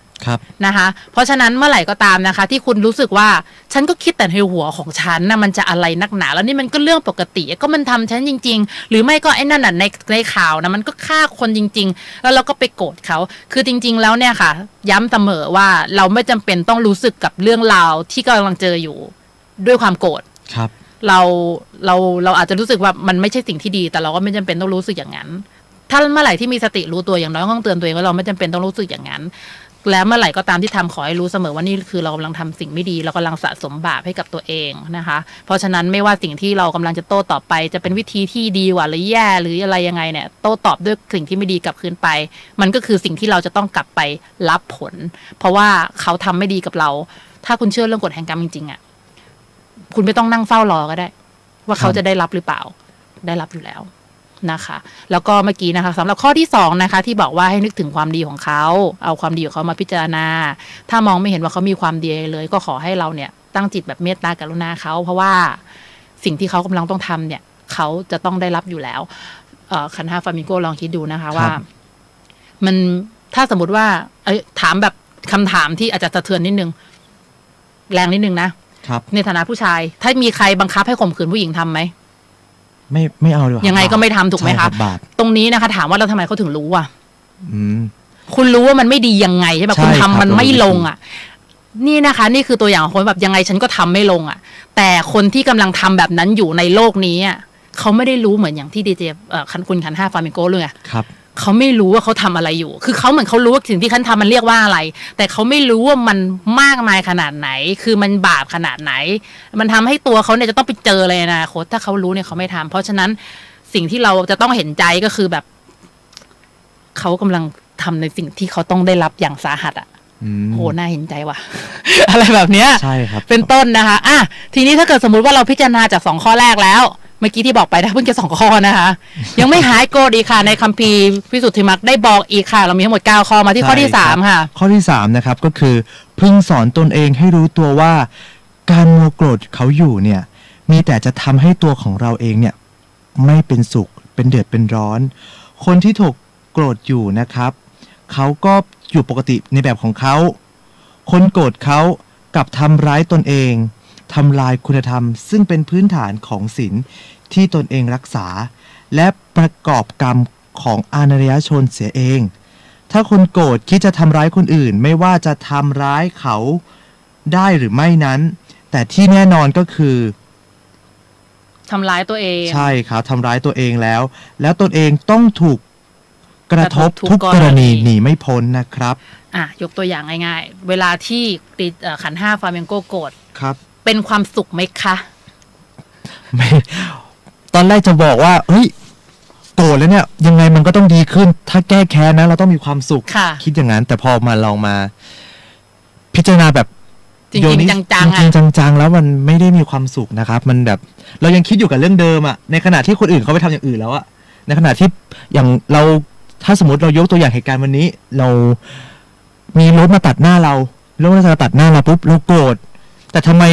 นะคะเพราะฉะนั้นเมื่อไหร่ก็ตามนะคะที่คุณรู้สึกว่าฉันก็คิดแต่ในหัวของฉันนะมันจะอะไรนักหนาแล้วนี่มันก็เรื่องปกติก็มันทำฉันจริงๆหรือไม่ก็ไอ้นั่นน่ะในข่าวนะมันก็ฆ่าคนจริงๆแล้วเราก็ไปโกรธเขาคือจริงๆแล้วเนี่ยค่ะย้ำเสมอว่าเราไม่จำเป็นต้องรู้สึกกับเรื่องราวที่กำลังเจออยู่ด้วยความโกรธครับเราอาจจะรู้สึกว่ามันไม่ใช่สิ่งที่ดีแต่เราก็ไม่จำเป็นต้องรู้สึกอย่างนั้นถ้าเมื่อไหร่ที่มีสติรู้ตัวอย่างน้อยต้องเตือนตัวเองว่าเราไม่จำเป็นต้องรู้สึกอย่างนั้นแล้วเมื่อไหร่ก็ตามที่ทำขอให้รู้เสมอว่านี่คือเรากำลังทำสิ่งไม่ดีเรากำลังสะสมบาปให้กับตัวเองนะคะเพราะฉะนั้นไม่ว่าสิ่งที่เรากำลังจะโต้ตอบไปจะเป็นวิธีที่ดีกว่าหรือแย่หรืออะไรยังไงเนี่ยโต้ตอบด้วยสิ่งที่ไม่ดีกลับคืนไปมันก็คือสิ่งที่เราจะต้องกลับไปรับผลเพราะว่าเขาทำไม่ดีกับเราถ้าคุณเชื่อเรื่องกฎแห่งกรรมจริงๆอ่ะคุณไม่ต้องนั่งเฝ้ารอก็ได้ว่าเขาจะได้รับหรือเปล่าได้รับอยู่แล้วนะคะแล้วก็เมื่อกี้นะคะสำหรับข้อที่2นะคะที่บอกว่าให้นึกถึงความดีของเขาเอาความดีของเขามาพิจารณาถ้ามองไม่เห็นว่าเขามีความดีเลยก็ขอให้เราเนี่ยตั้งจิตแบบเมตตากรุณาเขาเพราะว่าสิ่งที่เขากำลังต้องทำเนี่ยเขาจะต้องได้รับอยู่แล้วขันธ์5ฟลามิงโกลองคิดดูนะคะว่ามันถ้าสมมติว่าถามแบบคำถามที่อาจจะสะเทือนนิดนึงแรงนิดนึงนะในฐานะผู้ชายถ้ามีใครบังคับให้ข่มขืนผู้หญิงทำไหมไม่เอาด้วยยังไงก็ไม่ทำถูกไหมคะตรงนี้นะคะถามว่าเราทำไมเขาถึงรู้อ่ะคุณรู้ว่ามันไม่ดียังไงใช่ไหมคุณทำมันไม่ลงอ่ะนี่นะคะนี่คือตัวอย่างของคนแบบยังไงฉันก็ทำไม่ลงอ่ะแต่คนที่กำลังทำแบบนั้นอยู่ในโลกนี้อ่ะเขาไม่ได้รู้เหมือนอย่างที่ดีเจคุณขันธ์5ฟลามิงโกเลยอ่ะเขาไม่รู้ว่าเขาทำอะไรอยู่คือเขาเหมือนเขารู้ว่าสิ่งที่เขาทำมันเรียกว่าอะไรแต่เขาไม่รู้ว่ามันมากมายขนาดไหนคือมันบาปขนาดไหนมันทำให้ตัวเขาเนี่ยจะต้องไปเจอเลยนะโค้ชถ้าเขารู้เนี่ยเขาไม่ทำเพราะฉะนั้นสิ่งที่เราจะต้องเห็นใจก็คือแบบเขากำลังทำในสิ่งที่เขาต้องได้รับอย่างสาหัสอ่ะโหน่าเห็นใจว่ะ อะไรแบบเนี้ยใช่ครับเป็นต้นนะคะทีนี้ถ้าเกิดสมมุติว่าเราพิจารณาจาก2ข้อแรกแล้วเมื่อกี้ที่บอกไปนะเพิ่งจะ2ข้อนะคะยังไม่หายโกรธอีกค่ะในคัมภีร์วิสุทธิมรรคได้บอกอีกค่ะเรามีทั้งหมด9ข้อมาที่ข้อที่3ค่ะข้อที่3นะครับก็คือพึงสอนตนเองให้รู้ตัวว่าการมัวโกรธเขาอยู่เนี่ยมีแต่จะทำให้ตัวของเราเองเนี่ยไม่เป็นสุขเป็นเดือดเป็นร้อนคนที่ถูกโกรธอยู่นะครับเขาก็อยู่ปกติในแบบของเขาคนโกรธเขากับทำร้ายตนเองทำลายคุณธรรมซึ่งเป็นพื้นฐานของศีลที่ตนเองรักษาและประกอบกรรมของอารยชนเสียเองถ้าคนโกรธคิดจะทำร้ายคนอื่นไม่ว่าจะทำร้ายเขาได้หรือไม่นั้นแต่ที่แน่นอนก็คือทำร้ายตัวเองใช่ครับทำร้ายตัวเองแล้วตนเองต้องถูกกระทบทุกกรณีหนีไม่พ้นนะครับยกตัวอย่างง่ายๆเวลาที่ขันธ์5ฟลาเมงโกโกรธครับเป็นความสุขไหมคะไม่ตอนแรกจะบอกว่าเฮ้ยโกรธแล้วเนี่ยยังไงมันก็ต้องดีขึ้นถ้าแก้แค้นนะเราต้องมีความสุขคิดอย่างนั้นแต่พอมาลองมาพิจารณาแบบ จริงๆจังๆจริงๆจังๆแล้วมันไม่ได้มีความสุขนะครับมันแบบเรายังคิดอยู่กับเรื่องเดิมอ่ะในขณะที่คนอื่นเขาไปทำอย่างอื่นแล้วอ่ะในขณะที่อย่างเราถ้าสมมติเรายกตัวอย่างเหตุการณ์วันนี้เรามีรถมาตัดหน้าเรารถมาตัดหน้าเราปุ๊บเราโกรธแต่ทำไม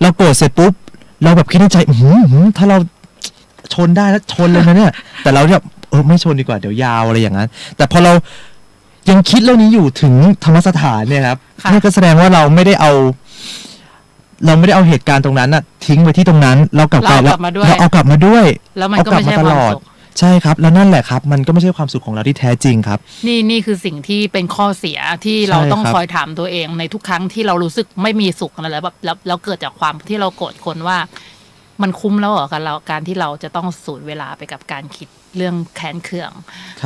เราโกรธเสร็จปุ๊บเราแบบคิดในใจถ้าเราชนได้แล้วชนเลยนะเนี่ยแต่เราเนี่ยไม่ชนดีกว่าเดี๋ยวยาวอะไรอย่างนั้นแต่พอเรายังคิดเรื่องนี้อยู่ถึงธรรมสถานเนี่ยครับนี่ก็แสดงว่าเราไม่ได้เอาเหตุการณ์ตรงนั้นน่ะทิ้งไว้ที่ตรงนั้นเรากลับไปแล้วเราเอากลับมาด้วยแล้วมันก็ไม่ใช่ความสุขใช่ครับแล้วนั่นแหละครับมันก็ไม่ใช่ความสุขของเราที่แท้จริงครับนี่คือสิ่งที่เป็นข้อเสียที่เราต้องคอยถามตัวเองในทุกครั้งที่เรารู้สึกไม่มีสุขอะไรแบบแล้วเกิดจากความที่เราโกรธคนว่ามันคุ้มแล้วเหรอการที่เราจะต้องสูญเวลาไปกับการคิดเรื่องแค้นเคือง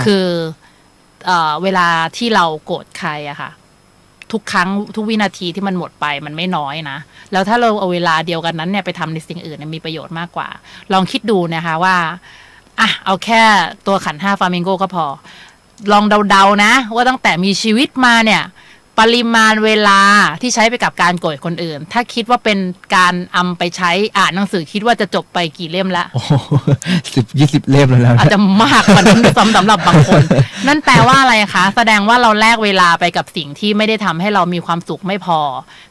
คือเวลาที่เราโกรธใครอะค่ะทุกครั้งทุกวินาทีที่มันหมดไปมันไม่น้อยนะแล้วถ้าเราเอาเวลาเดียวกันนั้นเนี่ยไปทำในสิ่งอื่นมีประโยชน์มากกว่าลองคิดดูนะคะว่าเอาแค่ตัวขัน5ฟลามิงโกก็พอลองเดาๆนะว่าตั้งแต่มีชีวิตมาเนี่ยปริมาณเวลาที่ใช้ไปกับการโกรธคนอื่นถ้าคิดว่าเป็นการไปใช้อ่านหนังสือคิดว่าจะจบไปกี่เล่มละ10-20 เล่มแล้วอาจจะมากกว่านั้นสำหรับบางคนนั่นแปลว่าอะไรคะแสดงว่าเราแลกเวลาไปกับสิ่งที่ไม่ได้ทำให้เรามีความสุขไม่พอ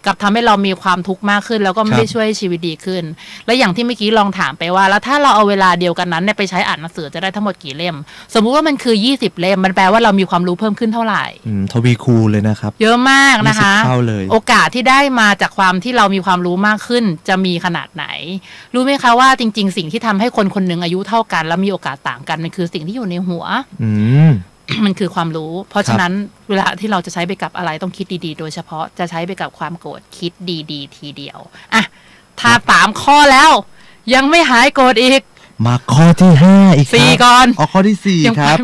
กับทำให้เรามีความทุกข์มากขึ้นแล้วก็ไม่ได้ช่วยให้ชีวิตดีขึ้นและอย่างที่เมื่อกี้ลองถามไปว่าแล้วถ้าเราเอาเวลาเดียวกันนั้นไปใช้อ่านหนังสือจะได้ทั้งหมดกี่เล่มสมมุติว่ามันคือ20 เล่มมันแปลว่าเรามีความรู้เพิ่มขึ้นเท่าไหร่ทวีคูณเลยนะครับเยอะมากนะคะโอกาสที่ได้มาจากความที่เรามีความรู้มากขึ้นจะมีขนาดไหนรู้ไหมคะว่าจริงๆสิ่งที่ทำให้คนคนหนึ่งอายุเท่ากันแล้วมีโอกาสต่างกันมันคือสิ่งที่อยู่ในหัวมันคือความรู้เพราะฉะนั้นเวลาที่เราจะใช้ไปกับอะไรต้องคิดดีๆโดยเฉพาะจะใช้ไปกับความโกรธคิดดีๆทีเดียวถ้า3 ข้อแล้วยังไม่หายโกรธอีกมาข้อที่5อีก4ก่อนข้อที่4ครับ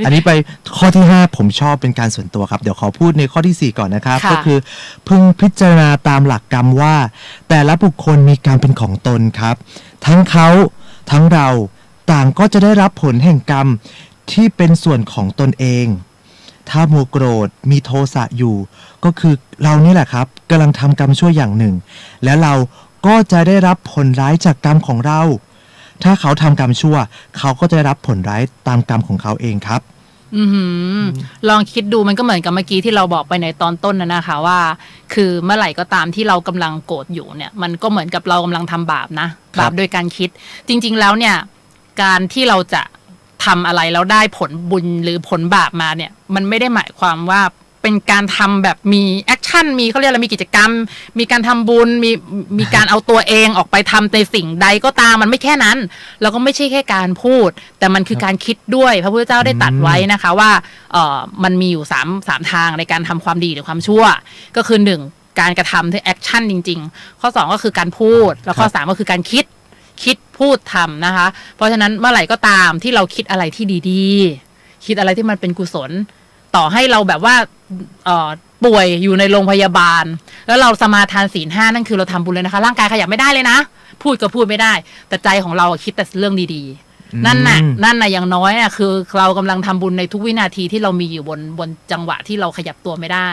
อันนี้ไปข้อที่5ผมชอบเป็นการส่วนตัวครับเดี๋ยวขอพูดในข้อที่4ก่อนนะครับก็คือพึงพิจารณาตามหลักกรรมว่าแต่ละบุคคลมีกรรมเป็นของตนครับทั้งเขาทั้งเราต่างก็จะได้รับผลแห่งกรรมที่เป็นส่วนของตนเองถ้าโมโกรธมีโทสะอยู่ก็คือเรานี่แหละครับกำลังทำกรรมชั่วอย่างหนึ่งและเราก็จะได้รับผลร้ายจากกรรมของเราถ้าเขาทำกรรมชั่วเขาก็จะรับผลร้ายตามกรรมของเขาเองครับลองคิดดูมันก็เหมือนกับเมื่อกี้ที่เราบอกไปในตอนต้นนะคะว่าคือเมื่อไหร่ก็ตามที่เรากำลังโกรธอยู่เนี่ยมันก็เหมือนกับเรากำลังทำบาปนะบาปโดยการคิดจริงๆแล้วเนี่ยการที่เราจะทำอะไรแล้วได้ผลบุญหรือผลบาปมาเนี่ยมันไม่ได้หมายความว่าเป็นการทำแบบมีแอคชั่นมีเขาเรียกอะไรมีกิจกรรมมีการทำบุญมีการเอาตัวเองออกไปทำในสิ่งใดก็ตามมันไม่แค่นั้นแล้วก็ไม่ใช่แค่การพูดแต่มันคือการคิดด้วยพระพุทธเจ้าได้ตรัสไว้นะคะว่ามันมีอยู่3ทางในการทำความดีหรือความชั่วก็คือ1การกระทำที่แอคชั่นจริงๆข้อ2ก็คือการพูดแล้วข้อ3ก็คือการคิดพูดทำนะคะเพราะฉะนั้นเมื่อไหร่ก็ตามที่เราคิดอะไรที่ดีๆคิดอะไรที่มันเป็นกุศลต่อให้เราแบบว่าป่วยอยู่ในโรงพยาบาลแล้วเราสมาทานศีล 5นั่นคือเราทำบุญเลยนะคะร่างกายขยับไม่ได้เลยนะพูดก็พูดไม่ได้แต่ใจของเราคิดแต่เรื่องดีๆนั่นน่ะอย่างน้อยน่ะคือเรากำลังทำบุญในทุกวินาทีที่เรามีอยู่บนจังหวะที่เราขยับตัวไม่ได้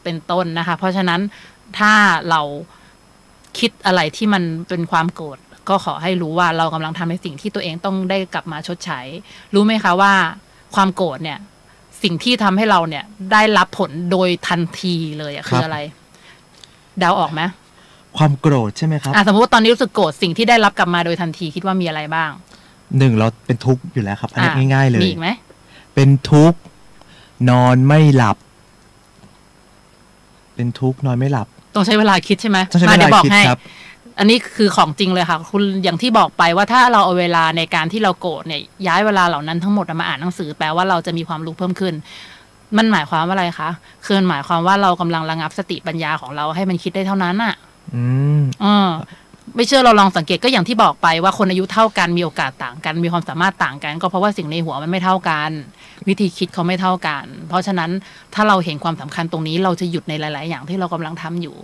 เป็นต้นนะคะเพราะฉะนั้นถ้าเราคิดอะไรที่มันเป็นความโกรธก็ขอให้รู้ว่าเรากำลังทำในสิ่งที่ตัวเองต้องได้กลับมาชดใช้รู้ไหมคะว่าความโกรธเนี่ยสิ่งที่ทำให้เราเนี่ยได้รับผลโดยทันทีเลยคืออะไรเดาออกไหมความโกรธใช่ไหมครับสมมติว่าตอนนี้รู้สึกโกรธสิ่งที่ได้รับกลับมาโดยทันทีคิดว่ามีอะไรบ้าง1เราเป็นทุกข์อยู่แล้วครับอันนี้ง่ายๆเลยมีอีกไหมเป็นทุกข์นอนไม่หลับเป็นทุกข์นอนไม่หลับต้องใช้เวลาคิดใช่ไหมมาได้บอกให้อันนี้คือของจริงเลยค่ะคุณอย่างที่บอกไปว่าถ้าเราเอาเวลาในการที่เราโกรธเนี่ยย้ายเวลาเหล่านั้นทั้งหมดมาอ่านหนังสือแปลว่าเราจะมีความรู้เพิ่มขึ้นมันหมายความว่าอะไรคะคือหมายความว่าเรากำลังระงับสติปัญญาของเราให้มันคิดได้เท่านั้นอ่ะไม่เชื่อเราลองสังเกตก็อย่างที่บอกไปว่าคนอายุเท่ากันมีโอกาสต่างกันมีความสามารถต่างกันก็เพราะว่าสิ่งในหัวมันไม่เท่ากันวิธีคิดเขาไม่เท่ากันเพราะฉะนั้นถ้าเราเห็นความสำคัญตรงนี้เราจะหยุดในหลายๆอย่างที่เรากำลังทำอยู่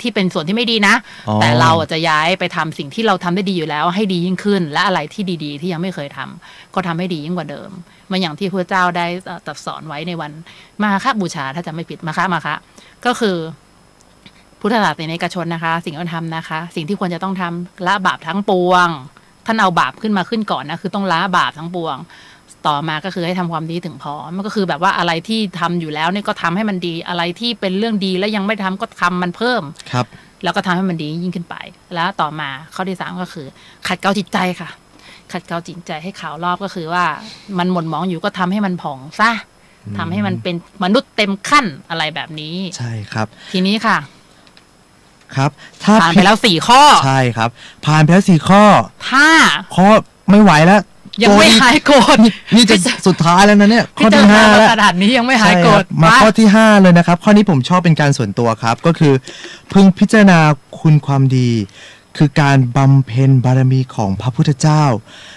ที่เป็นส่วนที่ไม่ดีนะแต่เราจะย้ายไปทำสิ่งที่เราทำได้ดีอยู่แล้วให้ดียิ่งขึ้นและอะไรที่ดีๆที่ยังไม่เคยทำก็ทำให้ดียิ่งกว่าเดิมมันอย่างที่พระเจ้าได้ตรัสสอนไว้ในวันมาฆบูชาถ้าจำไม่ผิดมาฆก็คือ พุทธศาสนิกชนนะคะ สิ่งที่ทำนะคะ สิ่งที่ควรจะต้องทำละบาปทั้งปวงท่านเอาบาปขึ้นก่อนนะคือต้องละบาปทั้งปวงต่อมาก็คือให้ทำความดีถึงพอมันก็คือแบบว่าอะไรที่ทำอยู่แล้วเนี่ยก็ทำให้มันดีอะไรที่เป็นเรื่องดีแล้วยังไม่ทำก็ทำมันเพิ่มครับแล้วก็ทำให้มันดียิ่งขึ้นไปแล้วต่อมาข้อที่3ก็คือขัดเกลาจิตใจค่ะขัดเกลาจิตใจให้ขาวรอบก็คือว่ามันหม่นหมองอยู่ก็ทำให้มันผ่องซะทำให้มันเป็นมนุษย์เต็มขั้นอะไรแบบนี้ใช่ครับทีนี้ค่ะครับถ้าผ่านไปแล้ว4ข้อใช่ครับผ่านไปแล้ว4ข้อถ้าข้อไม่ไหวแล้วยังไม่หายโกรธนี่จะสุดท้ายแล้วนะเนี่ยข้อที่5แล้วขนาดนี้ยังไม่หายโกรธมาข้อที่5เลยนะครับข้อนี้ผมชอบเป็นการส่วนตัวครับก็คือพึงพิจารณาคุณความดีคือการบำเพ็ญบารมีของพระพุทธเจ้า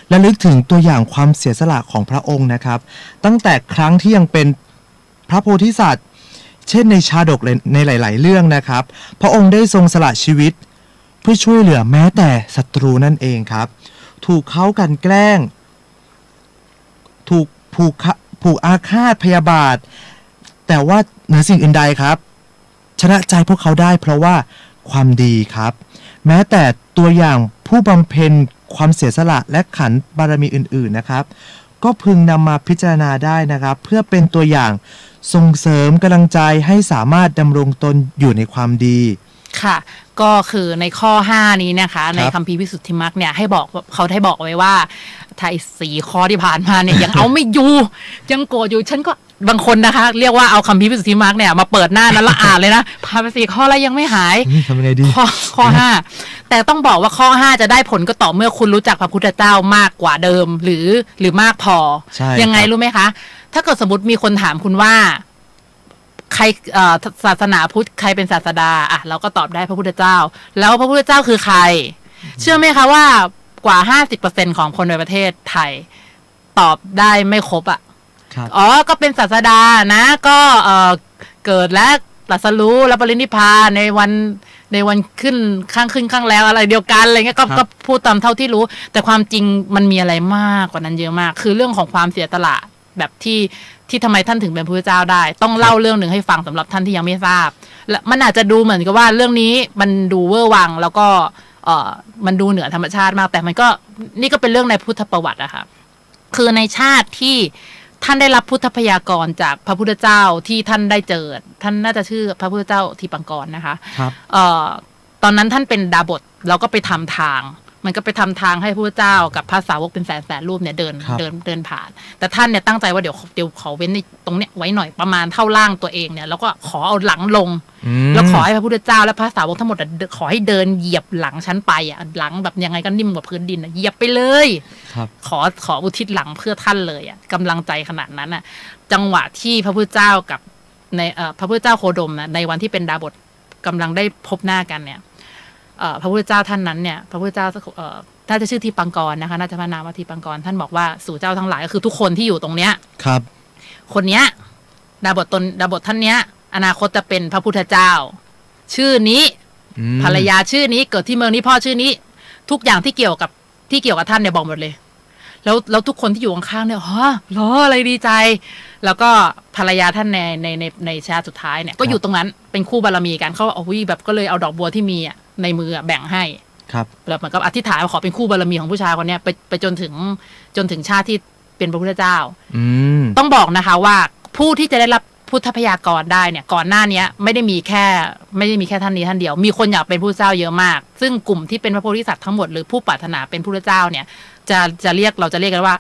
และลึกถึงตัวอย่างความเสียสละของพระองค์นะครับตั้งแต่ครั้งที่ยังเป็นพระโพธิสัตว์เช่นในชาดกในหลายๆเรื่องนะครับพระองค์ได้ทรงสละชีวิตเพื่อช่วยเหลือแม้แต่ศัตรูนั่นเองครับถูกเขากลั่นแกล้งถูกผูกอาฆาตพยาบาทแต่ว่าเหนือสิ่งอื่นใดครับชนะใจพวกเขาได้เพราะว่าความดีครับแม้แต่ตัวอย่างผู้บำเพ็ญความเสียสละและขันบารมีอื่นๆนะครับก็พึงนำมาพิจารณาได้นะครับเพื่อเป็นตัวอย่างส่งเสริมกำลังใจให้สามารถดำรงตนอยู่ในความดีค่ะก็คือในข้อ5นี้นะคะในคัมภีร์วิสุทธิมรรคเนี่ยให้บอกเขาได้บอกไว้ว่าถ้า4ข้อที่ผ่านมาเนี่ยยังเอาไม่อยู่ยังโกรธอยู่ฉันก็บางคนนะคะเรียกว่าเอาคัมภีร์วิสุทธิมรรคเนี่ยมาเปิดหน้านั้นละอ่านเลยนะผ่านไป4ข้อแล้วยังไม่หายทำยังไงดีข้อ5แต่ต้องบอกว่าข้อ5จะได้ผลก็ต่อเมื่อคุณรู้จักพระพุทธเจ้ามากกว่าเดิมหรือมากพอยังไงรู้ไหมคะถ้าเกิดสมมติมีคนถามคุณว่าใครศาสนาพุทธใครเป็นศาสดาอ่ะเราก็ตอบได้พระพุทธเจ้าแล้วพระพุทธเจ้าคือใครเชื่อไหมคะว่ากว่า 50% ของคนในประเทศไทยตอบได้ไม่ครบอ่ะอ๋อก็เป็นศาสดานะก็เกิดและตรัสรู้และปรินิพพานในวันขึ้นข้างแล้วอะไรเดียวกันอะไรเงี้ยก็พูดตามเท่าที่รู้แต่ความจริงมันมีอะไรมากกว่านั้นเยอะมากคือเรื่องของความเสียสละแบบที่ทำไมท่านถึงเป็นพระพุทธเจ้าได้ต้องเล่าเรื่องหนึ่งให้ฟังสำหรับท่านที่ยังไม่ทราบและมันอาจจะดูเหมือนกับว่าเรื่องนี้มันดูเวอร์วังแล้วก็มันดูเหนือธรรมชาติมากแต่มันก็นี่ก็เป็นเรื่องในพุทธประวัติอะค่ะคือในชาติที่ท่านได้รับพุทธพยากรจากพระพุทธเจ้าที่ท่านได้เจอท่านน่าจะชื่อพระพุทธเจ้าทีปังกรนะคะครับตอนนั้นท่านเป็นดาบสแล้วก็ไปทำทางมันก็ไปทำทางให้พระพุทธเจ้ากับพระสาวกเป็นแสนรูปเนี่ยเดินผ่านแต่ท่านเนี่ยตั้งใจว่าเดี๋ยวขอเว้นในตรงเนี้ยไว้หน่อยประมาณเท่าร่างตัวเองเนี่ยแล้วก็ขอเอาหลังลงแล้วขอให้พระพุทธเจ้าและพระสาวกทั้งหมดขอให้เดินเหยียบหลังชั้นไปอ่ะหลังแบบยังไงก็นิ่มกว่าพื้นดินเหยียบไปเลยขออุทิศหลังเพื่อท่านเลยอ่ะกำลังใจขนาดนั้นอ่ะจังหวะที่พระพุทธเจ้ากับในพระพุทธเจ้าโคดมนะในวันที่เป็นดาบสกำลังได้พบหน้ากันเนี่ยพระพุทธเจ้าท่านนั้นเนี่ยพระพุทธเจ้าน่าจะชื่อทีปังกรนะคะน่าจะพระนามว่าทีปังกรท่านบอกว่าสู่เจ้าทั้งหลายก็คือทุกคนที่อยู่ตรงเนี้ยครับคนเนี้ยดาบทท่านเนี้ยอนาคตจะเป็นพระพุทธเจ้าชื่อนี้ภรรยาชื่อนี้เกิดที่เมืองนี้พ่อชื่อนี้ทุกอย่างที่เกี่ยวกับท่านเนี่ยบอกหมดเลยแล้วทุกคนที่อยู่ข้างๆเนี่ยเหรออะไรดีใจแล้วก็ภรรยาท่านในชาติสุดท้ายเนี่ยก็อยู่ตรงนั้นเป็นคู่บารมีกันเขาแบบก็เลยเอาดอกบัวที่มีในมือแบ่งให้ครับแล้วมันก็อธิษฐานขอเป็นคู่บารมีของผู้ชายคนนี้ไปจนถึงชาติที่เป็นพระพุทธเจ้าต้องบอกนะคะว่าผู้ที่จะได้รับพุทธพยากรได้เนี่ยก่อนหน้านี้ไม่ได้มีแค่ท่านนี้ท่านเดียวมีคนอยากเป็นผู้เจ้าเยอะมากซึ่งกลุ่มที่เป็นพระโพธิสัตว์ทั้งหมดหรือผู้ปรารถนาเป็นพุทธเจ้าเนี่ยเราจะเรียกกันว่า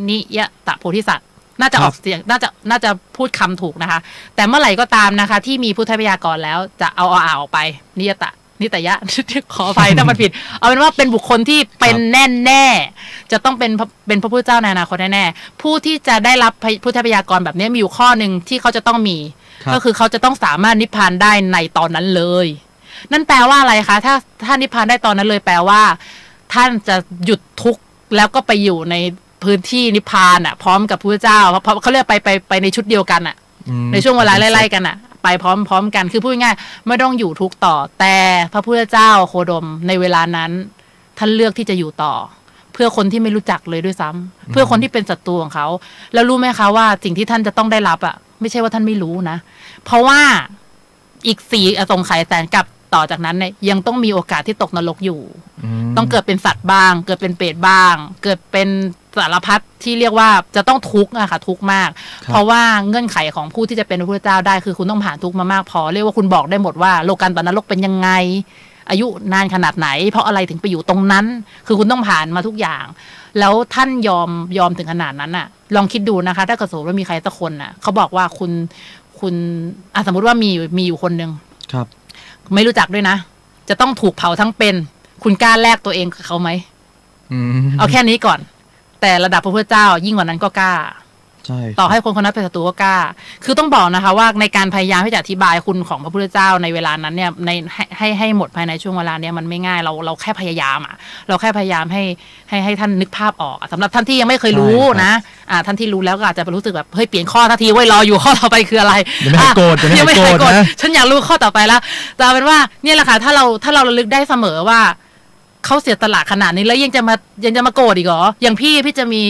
นิยตโพธิสัตว์น่าจะออกเสียงน่าจะพูดคำถูกนะคะแต่เมื่อไหร่ก็ตามนะคะที่มีพุทธพยากรแล้วจะเอาออกไปนิตยะขออภัยถ้ามันผิดเอาเป็นว่าเป็นบุคคลที่เป็นแน่จะต้องเป็นพระพุทธเจ้าในอนาคตแน่ๆผู้ที่จะได้รับพุทธพยากรแบบนี้มีอยู่ข้อหนึ่งที่เขาจะต้องมีก็คือเขาจะต้องสามารถนิพพานได้ในตอนนั้นเลยนั่นแปลว่าอะไรคะถ้านิพพานได้ตอนนั้นเลยแปลว่าท่านจะหยุดทุกข์แล้วก็ไปอยู่ในพื้นที่นิพพานพร้อมกับพระพุทธเจ้าเพราะเขาเรียกไปในชุดเดียวกันในช่วงเวลาไล่ๆกันไปพร้อมกันคือพูดง่ายไม่ต้องอยู่ทุกต่อแต่พระพุทธเจ้าโคดมในเวลานั้นท่านเลือกที่จะอยู่ต่อเพื่อคนที่ไม่รู้จักเลยด้วยซ้ำเพื่อคนที่เป็นศัตรูของเขาแล้วรู้ไหมคะว่าสิ่งที่ท่านจะต้องได้รับไม่ใช่ว่าท่านไม่รู้นะเพราะว่าอีก4อสงไขยแสนกับ ต่อจากนั้นเนี่ยยังต้องมีโอกาสที่ตกนรกอยู่ต้องเกิดเป็นสัตว์บ้างเกิดเป็นเปรตบ้างเกิดเป็นสารพัดที่เรียกว่าจะต้องทุกข์อะค่ะทุกข์มากเพราะว่าเงื่อนไขของผู้ที่จะเป็นพระพุทธเจ้าได้คือคุณต้องผ่านทุกข์มามากพอเรียกว่าคุณบอกได้หมดว่าโลกันตนรกเป็นยังไงอายุนานขนาดไหนเพราะอะไรถึงไปอยู่ตรงนั้นคือคุณต้องผ่านมาทุกอย่างแล้วท่านยอมถึงขนาดนั้นอะลองคิดดูนะคะถ้าเกิดสมมติว่ามีใครสักคนอะเขาบอกว่าคุณสมมติว่ามีอยู่คนหนึ่งครับไม่รู้จักด้วยนะจะต้องถูกเผาทั้งเป็นคุณกล้าแลกตัวเองกับเขาไหมเอาแค่นี้ก่อนแต่ระดับพระพุทธเจ้ายิ่งกว่านั้นก็กล้าต่อให้คนนั้นเป็นศัตรูก็กล้าคือต้องบอกนะคะว่าในการพยายามที่จะอธิบายคุณของพระพุทธเจ้าในเวลานั้นเนี่ยให้หมดภายในช่วงเวลาเนี้ยมันไม่ง่ายเราแค่พยายามเราแค่พยายามให้ท่านนึกภาพออกสำหรับท่านที่ยังไม่เคยรู้นะท่านที่รู้แล้วก็อาจจะรู้สึกแบบเฮ้ยเปลี่ยนข้อทันทีไว้รออยู่ข้อต่อไปคืออะไรยังไม่โกรธนะฉันอยากรู้ข้อต่อไปแล้วแต่เป็นว่าเนี่ยแหละค่ะถ้าเราระลึกได้เสมอว่าเขาเสียสละขนาดนี้แล้วยังจะมาโกรธอีกเหรออย่างพี่จะมี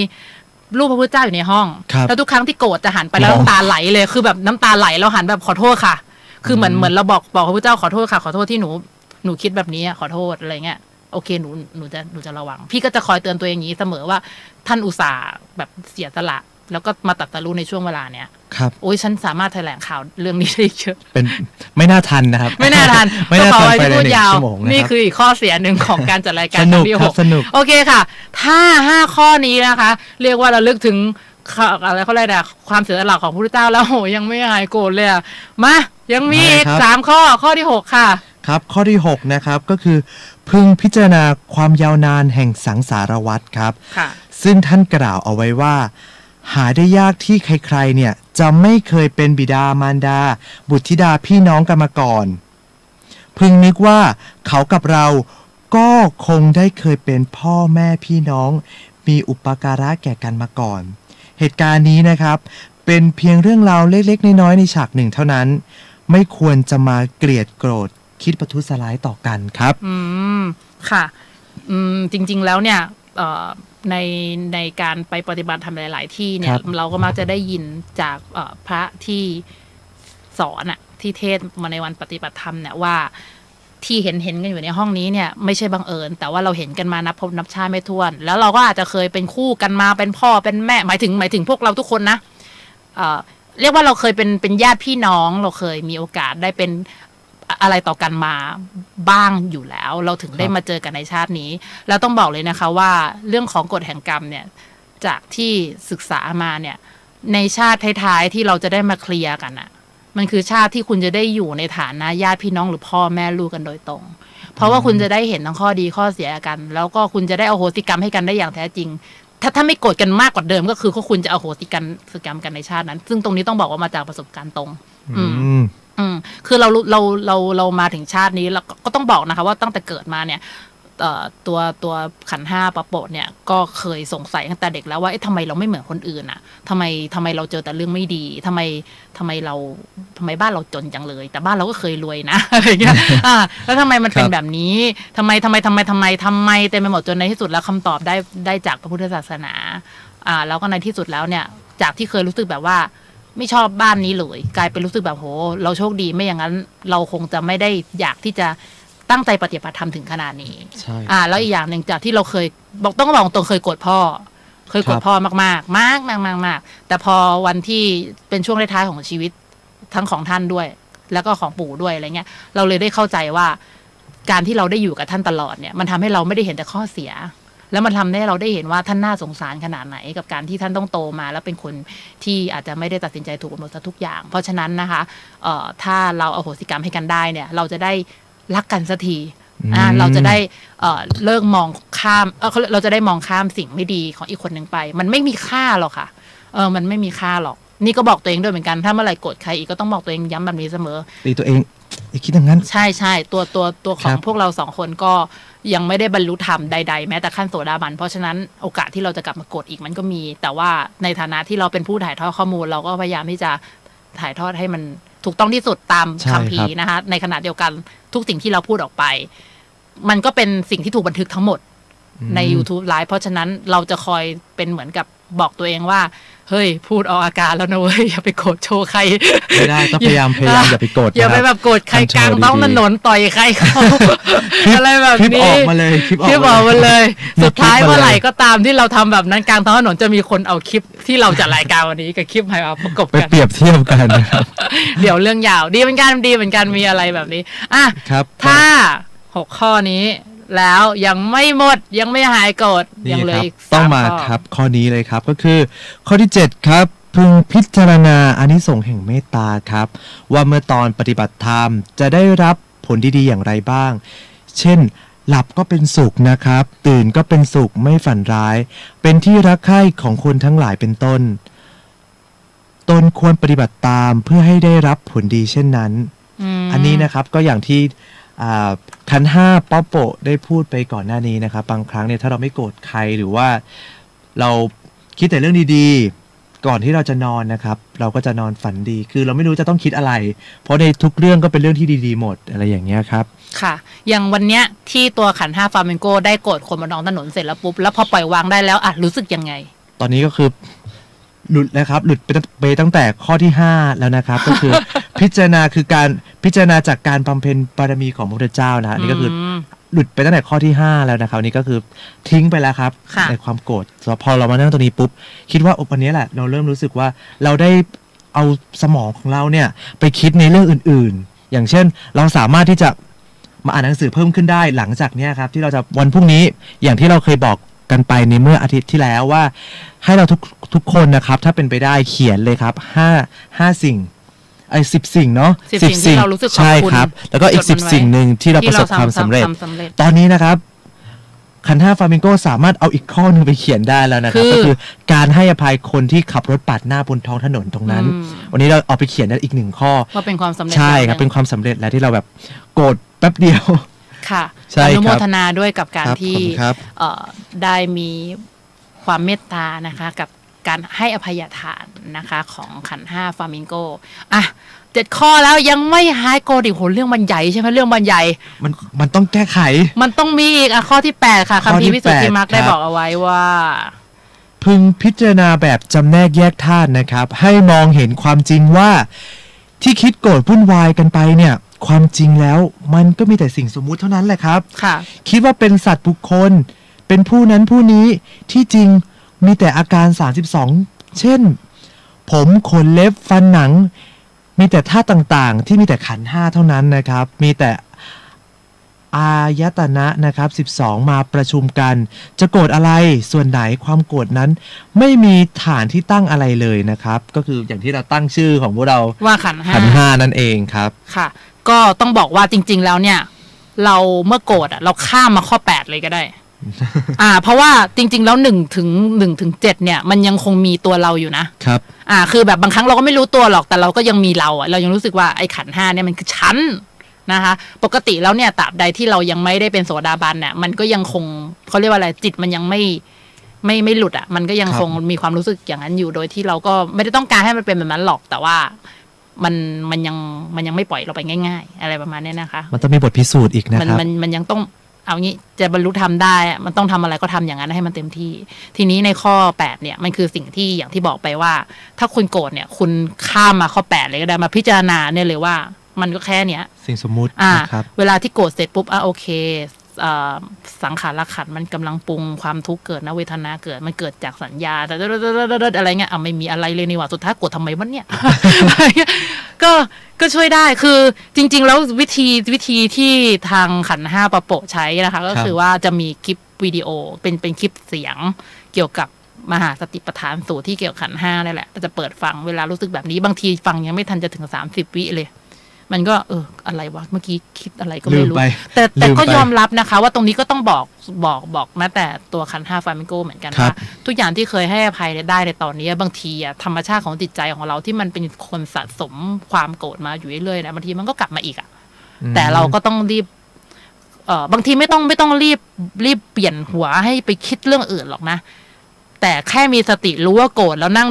รูปพระพุทธเจ้าอยู่ในห้องแล้วทุกครั้งที่โกรธจะหันไปแล้วน้ำตาไหลเลยคือแบบน้ำตาไหลแล้วหันแบบขอโทษค่ะคือเหมือนเราบอกพระพุทธเจ้าขอโทษค่ะขอโทษที่หนูคิดแบบนี้ขอโทษอะไรเงี้ยโอเคหนูจะระวังพี่ก็จะคอยเตือนตัวเองอย่างนี้เสมอว่าท่านอุตส่าห์แบบเสียสละแล้วก็มาตรัสรู้ในช่วงเวลาเนี้ยครับโอ้ยฉันสามารถแถลงข่าวเรื่องนี้ได้เยอะเป็นไม่น่าทันนะครับไม่น่าทันไม่น่าทันไปเลย1 ชั่วโมงนี่คืออีกข้อเสียหนึ่งของการจัดรายการที่6โอเคค่ะถ้า5ข้อนี้นะคะเรียกว่าเราลึกถึงอะไรเขาเรียกนะความเสียสละของพระพุทธเจ้าแล้วโหยังไม่หายโกรธเลยมายังมีอีก3ข้อที่6ค่ะครับข้อที่6นะครับก็คือพึงพิจารณาความยาวนานแห่งสังสารวัฏครับซึ่งท่านกล่าวเอาไว้ว่าหาได้ยากที่ใครๆเนี่ยจะไม่เคยเป็นบิดามารดาบุตรธิดาพี่น้องกันมาก่อนพึงนึกว่าเขากับเราก็คงได้เคยเป็นพ่อแม่พี่น้องมีอุปการะแก่กันมาก่อนเหตุการณ์นี้นะครับเป็นเพียงเรื่องราวเล็กๆน้อยๆในฉากหนึ่งเท่านั้นไม่ควรจะมาเกลียดโกรธคิดประทุษร้ายต่อกันครับค่ะจริงๆแล้วเนี่ยในการไปปฏิบัติธรรมหลายๆที่เนี่ยเราก็มักจะได้ยินจากพระที่สอนที่เทศมาในวันปฏิบัติธรรมเนี่ยว่าที่เห็นกันอยู่ในห้องนี้เนี่ยไม่ใช่บังเอิญแต่ว่าเราเห็นกันมานับพบนับชาติไม่ถ้วนแล้วเราก็อาจจะเคยเป็นคู่กันมาเป็นพ่อเป็นแม่หมายถึงพวกเราทุกคนนะเรียกว่าเราเคยเป็นญาติพี่น้องเราเคยมีโอกาสได้เป็นอะไรต่อกันมาบ้างอยู่แล้วเราถึงได้มาเจอกันในชาตินี้แล้วต้องบอกเลยนะคะว่าเรื่องของกฎแห่งกรรมเนี่ยจากที่ศึกษามาเนี่ยในชาติท้ายๆที่เราจะได้มาเคลียร์กันมันคือชาติที่คุณจะได้อยู่ในฐานะญาติพี่น้องหรือพ่อแม่ลูกกันโดยตรงเพราะว่าคุณจะได้เห็นทั้งข้อดีข้อเสียกันแล้วก็คุณจะได้อโหสิกรรมให้กันได้อย่างแท้จริงถ้าไม่โกรธกันมากกว่าเดิมก็คือคุณจะอโหสิกรรมกันในชาตินั้นซึ่งตรงนี้ต้องบอกว่ามาจากประสบการณ์ตรงคือเรามาถึงชาตินี้แล้วก็ต้องบอกนะคะว่าตั้งแต่เกิดมาเนี่ยตัวขันธ์5ปะโปะเนี่ยก็เคยสงสัยตั้งแต่เด็กแล้วว่าทำไมเราไม่เหมือนคนอื่นทำไมเราเจอแต่เรื่องไม่ดีทำไมบ้านเราจนจังเลยแต่บ้านเราก็เคยรวยนะอะไรเงี้ยแล้วทำไมมันเป็นแบบนี้ทำไมเต็มไปหมดจนในที่สุดแล้วคำตอบได้จากพระพุทธศาสนาแล้วก็ในที่สุดแล้วเนี่ยจากที่เคยรู้สึกแบบว่าไม่ชอบบ้านนี้เลยกลายเป็นรู้สึกแบบโหเราโชคดีไม่อย่างนั้นเราคงจะไม่ได้อยากที่จะตั้งใจปฏิบัติธรรมถึงขนาดนี้ใช่ แล้วอีกอย่างหนึ่งจากที่เราเคยต้องบอกตรงเคยโกรธพ่อมากแต่พอวันที่เป็นช่วงท้ายๆของชีวิตทั้งของท่านด้วยแล้วก็ของปู่ด้วยอะไรเงี้ยเราเลยได้เข้าใจว่าการที่เราได้อยู่กับท่านตลอดเนี่ยมันทำให้เราไม่ได้เห็นแต่ข้อเสียแล้วมันทำให้เราได้เห็นว่าท่านน่าสงสารขนาดไหนกับการที่ท่านต้องโตมาแล้วเป็นคนที่อาจจะไม่ได้ตัดสินใจถูกหมดทุกอย่างเพราะฉะนั้นนะคะถ้าเราอโหสิกรรมให้กันได้เนี่ยเราจะได้รักกันสักทีเราจะได้เลิกมองข้ามเราจะได้มองข้ามสิ่งไม่ดีของอีกคนหนึ่งไปมันไม่มีค่าหรอกค่ะมันไม่มีค่าหรอกนี่ก็บอกตัวเองด้วยเหมือนกันถ้าเมื่อไหร่โกรธใครอีกก็ต้องบอกตัวเองย้ำแบบนี้เสมอตีตัวเองอย่าคิดอย่างนั้นใช่ตัวของพวกเรา2คนก็ยังไม่ได้บรรลุธรรมใดๆแม้แต่ขั้นโสดาบันเพราะฉะนั้นโอกาสที่เราจะกลับมาโกรธอีกมันก็มีแต่ว่าในฐานะที่เราเป็นผู้ถ่ายทอดข้อมูลเราก็พยายามที่จะถ่ายทอดให้มันถูกต้องที่สุดตามคัมภีร์นะคะในขณะเดียวกันทุกสิ่งที่เราพูดออกไปมันก็เป็นสิ่งที่ถูกบันทึกทั้งหมดใน YouTube Live เพราะฉะนั้นเราจะคอยเป็นเหมือนกับบอกตัวเองว่า เฮ้ยพูดออกอาการแล้วนะเว้ยอย่าไปโกรธโชว์ใครไม่ได้ต้องพยายามอย่าไปโกรธอย่าไปแบบโกรธใครกลางต้องถนนต่อยใครเขาอะไรแบบนี้คลิปออกมาเลยคลิปออกมาเลยสุดท้ายเมื่อไหร่ก็ตามที่เราทำแบบนั้นกลางท้องถนนจะมีคนเอาคลิปที่เราจัดรายการวันนี้กับคลิปไฮมาประกบกันไปเปรียบเทียบกันเดี๋ยวเรื่องยาวดีเหมือนกันมีอะไรแบบนี้อ่ะถ้า6ข้อนี้แล้วยังไม่หมดยังไม่หายโกรธยังเหลืออีก3ข้อต้องมาครับข้อนี้เลยครับก็คือข้อที่7ครับพึงพิจารณาอานิสงส์แห่งเมตตาครับว่าเมื่อตอนปฏิบัติธรรมจะได้รับผลดีๆอย่างไรบ้างเช่นหลับก็เป็นสุขนะครับตื่นก็เป็นสุขไม่ฝันร้ายเป็นที่รักใคร่ของคนทั้งหลายเป็นต้นตนควรปฏิบัติตามเพื่อให้ได้รับผลดีเช่นนั้นอันนี้นะครับก็อย่างที่ขันธ์ห้าป๊อปโปได้พูดไปก่อนหน้านี้นะครับบางครั้งเนี่ยถ้าเราไม่โกรธใครหรือว่าเราคิดแต่เรื่องดีๆก่อนที่เราจะนอนนะครับเราก็จะนอนฝันดีคือเราไม่รู้จะต้องคิดอะไรเพราะในทุกเรื่องก็เป็นเรื่องที่ดีๆหมดอะไรอย่างเงี้ยครับค่ะอย่างวันเนี้ยที่ตัวขันธ์ห้าฟลาเมนโกได้โกรธคนบนท้องถนนเสร็จแล้วปุ๊บแล้วพอปล่อยวางได้แล้วรู้สึกยังไงตอนนี้ก็คือหลุดแล้วครับหลุดไปตั้งแต่ข้อที่5แล้วนะครับก็คือ พิจารณาคือการพิจารณาจากการบำเพ็ญบารมีของพระพุทธเจ้านะนี่ก็คือหลุดไปตั้งแต่ข้อที่5แล้วนะครับนี่ก็คือทิ้งไปแล้วครับในความโกรธพอเรามานั่งตรงนี้ปุ๊บคิดว่าวันนี้แหละเราเริ่มรู้สึกว่าเราได้เอาสมองของเราเนี่ยไปคิดในเรื่องอื่นๆอย่างเช่นเราสามารถที่จะมาอ่านหนังสือเพิ่มขึ้นได้หลังจากนี้ครับที่เราจะวันพรุ่งนี้อย่างที่เราเคยบอกกันไปในเมื่ออาทิตย์ที่แล้วว่าให้เราทุกคนนะครับถ้าเป็นไปได้เขียนเลยครับ5สิ่ง10 สิ่งเนาะ10 สิ่งที่เรารู้สึกขอบคุณใช่ครับแล้วก็อีก10 สิ่งหนึ่งที่เราประสบความสำเร็จตอนนี้นะครับขันธ์ห้าฟลาเมนโกสามารถเอาอีกข้อนึงไปเขียนได้แล้วนะครับก็คือการให้อภัยคนที่ขับรถปาดหน้าบนท้องถนนตรงนั้นวันนี้เราเอาไปเขียนได้อีก1ข้อว่าเป็นความสำเร็จใช่ครับเป็นความสำเร็จแล้วที่เราแบบโกรธแป๊บเดียวค่ะอนุโมทนาด้วยกับการที่ได้มีความเมตตานะคะกับการให้อภัยทานนะคะของขันธ์ห้าฟลาเมนโก7 ข้อแล้วยังไม่หายโกรธอีกโหเรื่องมันใหญ่ใช่ไหมเรื่องมันใหญ่มันต้องแก้ไขมันต้องมีอีกข้อที่8ค่ะคัมภีร์วิสุทธิมรรคได้บอกเอาไว้ว่าพึงพิจารณาแบบจำแนกแยกธาตุนะครับให้มองเห็นความจริงว่าที่คิดโกรธวุ่นวายกันไปเนี่ยความจริงแล้วมันก็มีแต่สิ่งสมมุติเท่านั้นแหละครับคิดว่าเป็นสัตว์บุคคลเป็นผู้นั้นผู้นี้ที่จริงมีแต่อาการ32เช่นผมขนเล็บฟันหนังมีแต่ธาตุต่างๆที่มีแต่ขันธ์5เท่านั้นนะครับมีแต่อายตนะนะครับ12มาประชุมกันจะโกรธอะไรส่วนไหนความโกรธนั้นไม่มีฐานที่ตั้งอะไรเลยนะครับก็คืออย่างที่เราตั้งชื่อของพวกเราว่าขันธ์5นั่นเองครับค่ะก็ต้องบอกว่าจริงๆแล้วเนี่ยเราเมื่อโกรธเราข้ามมาข้อ8เลยก็ได้เพราะว่าจริงๆแล้ว1 ถึง 7เนี่ยมันยังคงมีตัวเราอยู่นะครับคือแบบบางครั้งเราก็ไม่รู้ตัวหรอกแต่เราก็ยังมีเราเรายังรู้สึกว่าไอ้ขันธ์5เนี่ยมันคือฉันนะคะปกติแล้วเนี่ยตราบใดที่เรายังไม่ได้เป็นโสดาบันเนี่ยมันก็ยังคงเขาเรียกว่าอะไรจิตมันยังไม่หลุดมันก็ยังคงมีความรู้สึกอย่างนั้นอยู่โดยที่เราก็ไม่ได้ต้องการให้มันเป็นแบบนั้นหรอกแต่ว่ามันยังไม่ปล่อยเราไปง่ายๆอะไรประมาณนี้นะคะมันต้องมีบทพิสูจน์อีกนะครับมันยังต้องเอางี้จะบรรลุธรรมได้มันต้องทำอะไรก็ทำอย่างนั้นให้มันเต็มที่ทีนี้ในข้อ8เนี่ยมันคือสิ่งที่อย่างที่บอกไปว่าถ้าคุณโกรธเนี่ยคุณข้ามมาข้อ8เลยก็ได้มาพิจารณาเนี่ยเลยว่ามันก็แค่เนี้ยสิ่งสมมุตินะครับเวลาที่โกรธเสร็จปุ๊บโอเคสังขารขันธ์มันกำลังปรุงความทุกข์เกิดนะเวทนาเกิดมันเกิดจากสัญญาอะไรเงี้ยไม่มีอะไรเลยนี่หว่าสุดท้ายโกรธทำไมวะเนี่ย ก็ช่วยได้คือจริงๆแล้ววิธีที่ทางขันธ์5ประโปะใช้นะคะก็คือว่าจะมีคลิปวิดีโอเป็นคลิปเสียงเกี่ยวกับมหาสติปัฏฐานสูตรที่เกี่ยวกับขันธ์5นี่แหละจะเปิดฟังเวลารู้สึกแบบนี้บางทีฟังยังไม่ทันจะถึง30 วิเลยมันก็อะไรวะเมื่อกี้คิดอะไรก็ไม่รู้แต่ก็ยอมรับนะคะว่าตรงนี้ก็ต้องบอกแม้แต่ตัวขันธ์5ฟลาเมนโกเหมือนกันว่าทุกอย่างที่เคยให้อภัยได้ในตอนนี้บางทีธรรมชาติของจิตใจของเราที่มันเป็นคนสะสมความโกรธมาอยู่เรื่อยๆนะบางทีมันก็กลับมาอีกแต่เราก็ต้องรีบบางทีไม่ต้องรีบเปลี่ยนหัวให้ไปคิดเรื่องอื่นหรอกนะแต่แค่มีสติรู้ว่าโกรธแล้วนั่ง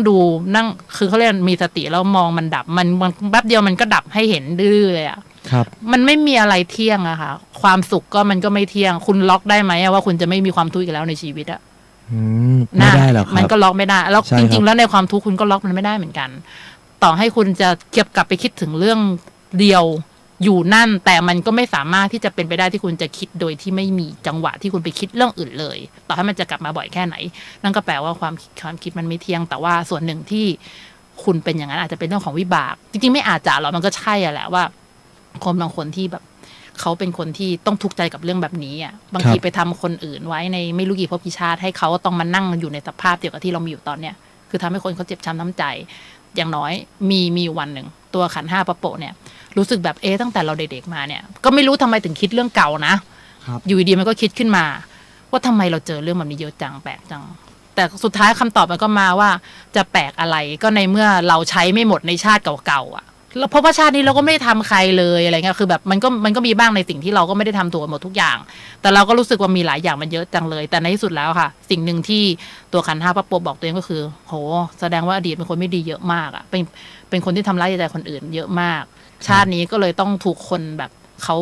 คือเขาเรียกมีสติแล้วมองมันดับมันแป๊บเดียวมันก็ดับให้เห็นดื้อเลยครับมันไม่มีอะไรเที่ยงอะค่ะความสุขก็มันก็ไม่เที่ยงคุณล็อกได้ไหมว่าคุณจะไม่มีความทุกข์อีกแล้วในชีวิต ไม่ได้หรอกครับมันก็ล็อกไม่ได้แล้วจริงๆแล้วในความทุกข์คุณก็ล็อกมันไม่ได้เหมือนกัน ต่อให้คุณจะเก็บกลับไปคิดถึงเรื่องเดียวอยู่นั่นแต่มันก็ไม่สามารถที่จะเป็นไปได้ที่คุณจะคิดโดยที่ไม่มีจังหวะที่คุณไปคิดเรื่องอื่นเลยต่อให้มันจะกลับมาบ่อยแค่ไหนนั่นก็แปลว่าความคิดมันไม่เที่ยงแต่ว่าส่วนหนึ่งที่คุณเป็นอย่างนั้นอาจจะเป็นเรื่องของวิบากจริงๆไม่อาจจะหรอกมันก็ใช่แหละว่าคนบางคนที่แบบเขาเป็นคนที่ต้องทุกข์ใจกับเรื่องแบบนี้อ่ะบางทีไปทำคนอื่นไว้ในไม่รู้กี่ภพกี่ชาติให้เขาต้องมานั่งอยู่ในสภาพเดียวกับที่เรามีอยู่ตอนเนี้ยคือทำให้คนเขาเจ็บช้ำน้ำใจอย่างน้อยมีวันหนึ่งตัวขันธ์ห้าปะโปะเนี่ยรู้สึกแบบตั้งแต่เราเด็กๆมาเนี่ยก็ไม่รู้ทำไมถึงคิดเรื่องเก่านะอยู่ดีมันก็คิดขึ้นมาว่าทำไมเราเจอเรื่องแบบนี้เยอะจังแปลกจังแต่สุดท้ายคำตอบมันก็มาว่าจะแปลกอะไรก็ในเมื่อเราใช้ไม่หมดในชาติเก่าๆอ่ะแล้วเพราะว่าชาตินี้เราก็ไม่ได้ทำใครเลยอะไรเงี้ยคือแบบมันก็มีบ้างในสิ่งที่เราก็ไม่ได้ทำตัวหมดทุกอย่างแต่เราก็รู้สึกว่ามีหลายอย่างมันเยอะจังเลยแต่ในที่สุดแล้วค่ะสิ่งหนึ่งที่ตัวขันธ์ห้าปะโปะบอกตัวเองก็คือโหแสดงว่าอดีตเป็นคนไม่ดีเยอะมากอ่ะเป็นคนที่ทำร้ายใจคนอื่นเยอะมากชาตินี้ก็เลยต้องถูกคนแบบเขา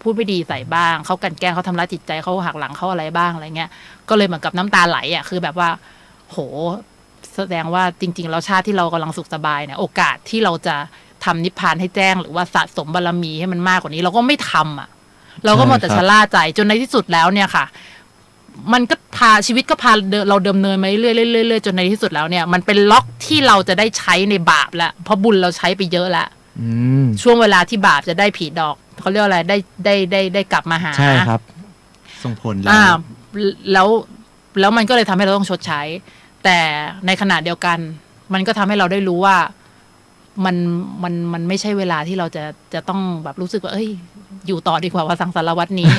พูดไม่ดีใส่บ้างเขากันแกล้งเขาทำร้ายจิตใจเขาหักหลังเขาอะไรบ้างอะไรเงี้ยก็เลยเหมือนกับน้ำตาไหลอ่ะคือแบบว่าโหแสดงว่าจริงๆแล้วชาติที่เรากำลังสุขสบายเนี่ยโอกาสที่เราจะทำนิพพานให้แจ้งหรือว่าสะสมบารมีให้มันมากกว่านี้เราก็ไม่ทำอ่ะเราก็มัวแต่ชะล่าใจจนในที่สุดแล้วเนี่ยค่ะมันก็พาชีวิตก็พาเราเดิมเนินมาเรื่อยๆจนในที่สุดแล้วเนี่ยมันเป็นล็อกที่เราจะได้ใช้ในบาปแล้วเพราะบุญเราใช้ไปเยอะแล้วช่วงเวลาที่บาปจะได้ผีดอกเขาเรียกอะไรได้กลับมาหาใช่ครับส่งผลแล้วมันก็เลยทำให้เราต้องชดใช้แต่ในขณะเดียวกันมันก็ทำให้เราได้รู้ว่ามันไม่ใช่เวลาที่เราจะต้องแบบรู้สึกว่าอยู่ต่อดีกว่าว่าสังสารวัฏนี้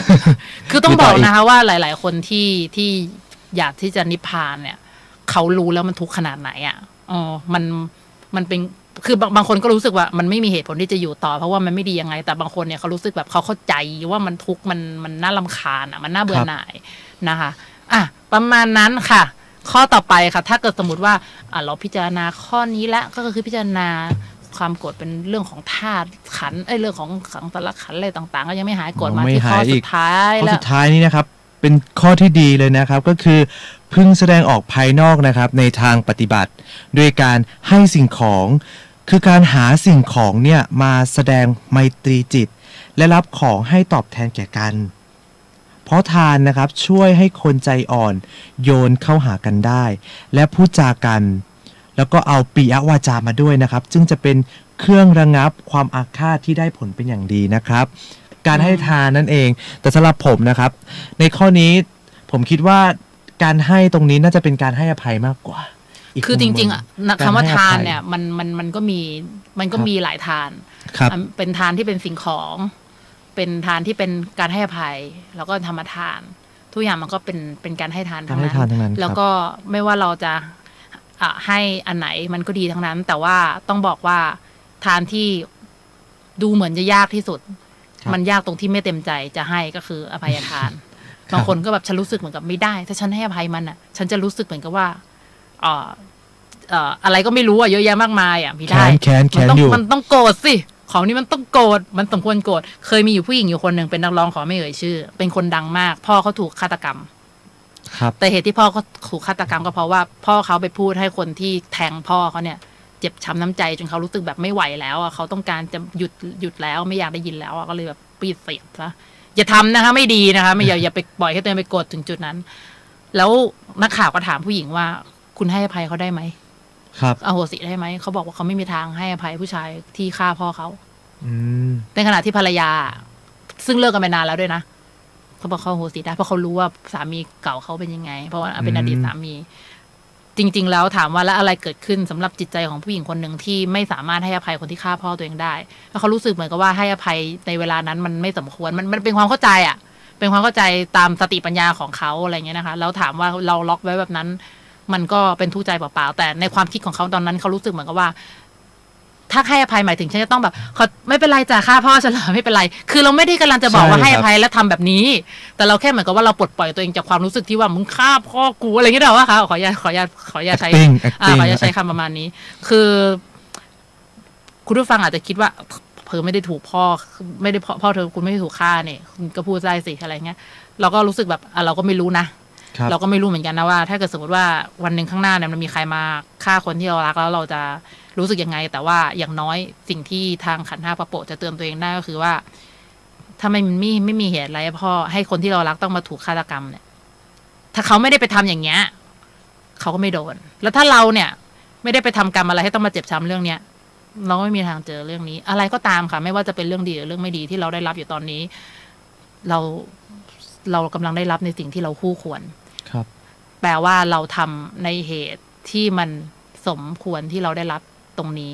คือต้องบอกนะคะว่าหลายๆคนที่อยากที่จะนิพพานเนี่ยเขารู้แล้วมันทุกข์ขนาดไหนอ่ะมันเป็นคือบางคนก็รู้สึกว่ามันไม่มีเหตุผลที่จะอยู่ต่อเพราะว่ามันไม่ดียังไงแต่บางคนเนี่ยเขารู้สึกแบบเขาเข้าใจว่ามันทุกข์มันน่ารำคาญอ่ะมันน่าเบื่อหน่ายนะคะประมาณนั้นค่ะข้อต่อไปค่ะถ้าเกิดสมมติว่าเราพิจารณาข้อนี้แล้วก็คือพิจารณาความโกรธเป็นเรื่องของธาตุขันธ์เรื่องของสังสารขันธ์อะไรต่างๆก็ยังไม่หายโกรธมาที่ข้อสุดท้ายแล้วข้อสุดท้ายนี้นะครับเป็นข้อที่ดีเลยนะครับก็คือพึงแสดงออกภายนอกนะครับในทางปฏิบัติด้วยการให้สิ่งของคือการหาสิ่งของเนี่ยมาแสดงไมตรีจิตและรับของให้ตอบแทนแก่กันเพราะทานนะครับช่วยให้คนใจอ่อนโยนเข้าหากันได้และพูดจากันแล้วก็เอาปิยวาจามาด้วยนะครับซึ่งจะเป็นเครื่องระงับความอาฆาตที่ได้ผลเป็นอย่างดีนะครับการให้ทานนั่นเองแต่สำหรับผมนะครับในข้อนี้ผมคิดว่าการให้ตรงนี้น่าจะเป็นการให้อภัยมากกว่าคือจริงๆอ่ะคำว่าทานเนี่ยมันก็มีหลายทานเป็นทานที่เป็นสิ่งของเป็นทานที่เป็นการให้อภัยแล้วก็ธรรมทานทุกอย่างมันก็เป็นการให้ทานทั้งนั้นแล้วก็ไม่ว่าเราจะให้อันไหนมันก็ดีทั้งนั้นแต่ว่าต้องบอกว่าทานที่ดูเหมือนจะยากที่สุดมันยากตรงที่ไม่เต็มใจจะให้ก็คืออภัยทานบางคนก็แบบฉันรู้สึกเหมือนกับไม่ได้ถ้าฉันให้อภัยมันอ่ะฉันจะรู้สึกเหมือนกับว่าอะไรก็ไม่รู้อ่ะเยอะแยะมากมายอ่ะไม่ได้มันต้องโกรธสิของนี้มันต้องโกรธมันสมควรโกรธเคยมีอยู่ผู้หญิงอยู่คนหนึ่งเป็นนักร้องขอไม่เอ่ยชื่อเป็นคนดังมากพ่อเขาถูกฆาตกรรมแต่เหตุที่พ่อเขาถูกฆาตกรรมก็เพราะว่าพ่อเขาไปพูดให้คนที่แทงพ่อเขาเนี่ยเจ็บช้ำน้ำใจจนเขารู้สึกแบบไม่ไหวแล้วอ่ะเขาต้องการจะหยุดแล้วไม่อยากได้ยินแล้วอ่ะก็เลยแบบปีเสียบซะอย่าทำนะคะไม่ดีนะคะไม่อย่าไปปล่อยให้ตัวเองไปโกรธถึงจุดนั้นแล้วนักข่าวก็ถามผู้หญิงว่าคุณให้อภัยเขาได้ไหมครับอโหสิได้ไหมเขาบอกว่าเขาไม่มีทางให้อภัยผู้ชายที่ฆ่าพ่อเขาในขณะที่ภรรยาซึ่งเลิกกันไปนานแล้วด้วยนะเขาบอกเขาโหสิได้เพราะเขารู้ว่าสามีเก่าเขาเป็นยังไงเพราะว่าเป็นอดีตสามีจริงๆแล้วถามว่าแล้วอะไรเกิดขึ้นสำหรับจิตใจของผู้หญิงคนหนึ่งที่ไม่สามารถให้อภัยคนที่ฆ่าพ่อตัวเองได้แล้วเขารู้สึกเหมือนกับว่าให้อภัยในเวลานั้นมันไม่สมควรมันเป็นความเข้าใจอ่ะเป็นความเข้าใจตามสติปัญญาของเขาอะไรเงี้ยนะคะแล้วถามว่าเราล็อกไว้แบบนั้นมันก็เป็นทุกข์ใจเปล่าๆแต่ในความคิดของเขาตอนนั้นเขารู้สึกเหมือนกับว่าถ้าให้อภัยหมายถึงฉันจะต้องแบบเขาไม่เป็นไรจ่าฆ่าพ่อฉันเหรอไม่เป็นไรคือเราไม่ได้กำลังจะบอกว่าให้อภัยและทำแบบนี้แต่เราแค่เหมือนกับว่าเราปลดปล่อยตัวเองจากความรู้สึกที่ว่ามึงฆ่าพ่อกูอะไรอย่างเงี้ยหรอวะคะขออนุญาตใช้ขออนุญาตใช้คำประมาณนี้คือคุณผู้ฟังอาจจะคิดว่าเธอไม่ได้ถูกพ่อไม่ได้พ่อเธอคุณไม่ได้ถูกฆ่าเนี่ยคุณก็พูดได้สิอะไรเงี้ยเราก็รู้สึกแบบเราก็ไม่รู้นะ เราก็ไม่รู้เหมือนกันนะว่าถ้าเกิดสมมติว่าวันหนึ่งข้างหน้าเนี่ยมันมีใครมาฆ่าคนที่เรารักแล้วเราจะรู้สึกยังไงแต่ว่าอย่างน้อยสิ่งที่ทางขันธ์ห้าพระโปะจะเตือนตัวเองได้ก็คือว่าถ้าไม่มีเหตุอะไรพ่อให้คนที่เรารักต้องมาถูกฆาตกรรมเนี่ยถ้าเขาไม่ได้ไปทำอย่างเงี้ยเขาก็ไม่โดนแล้วถ้าเราเนี่ยไม่ได้ไปทำกรรมอะไรให้ต้องมาเจ็บช้ำเรื่องเนี้ยเราไม่มีทางเจอเรื่องนี้อะไรก็ตามค่ะไม่ว่าจะเป็นเรื่องดีหรือเรื่องไม่ดีที่เราได้รับอยู่ตอนนี้เรากำลังได้รับในสิ่งที่เราคู่ควรครับแปลว่าเราทำในเหตุที่มันสมควรที่เราได้รับตรงนี้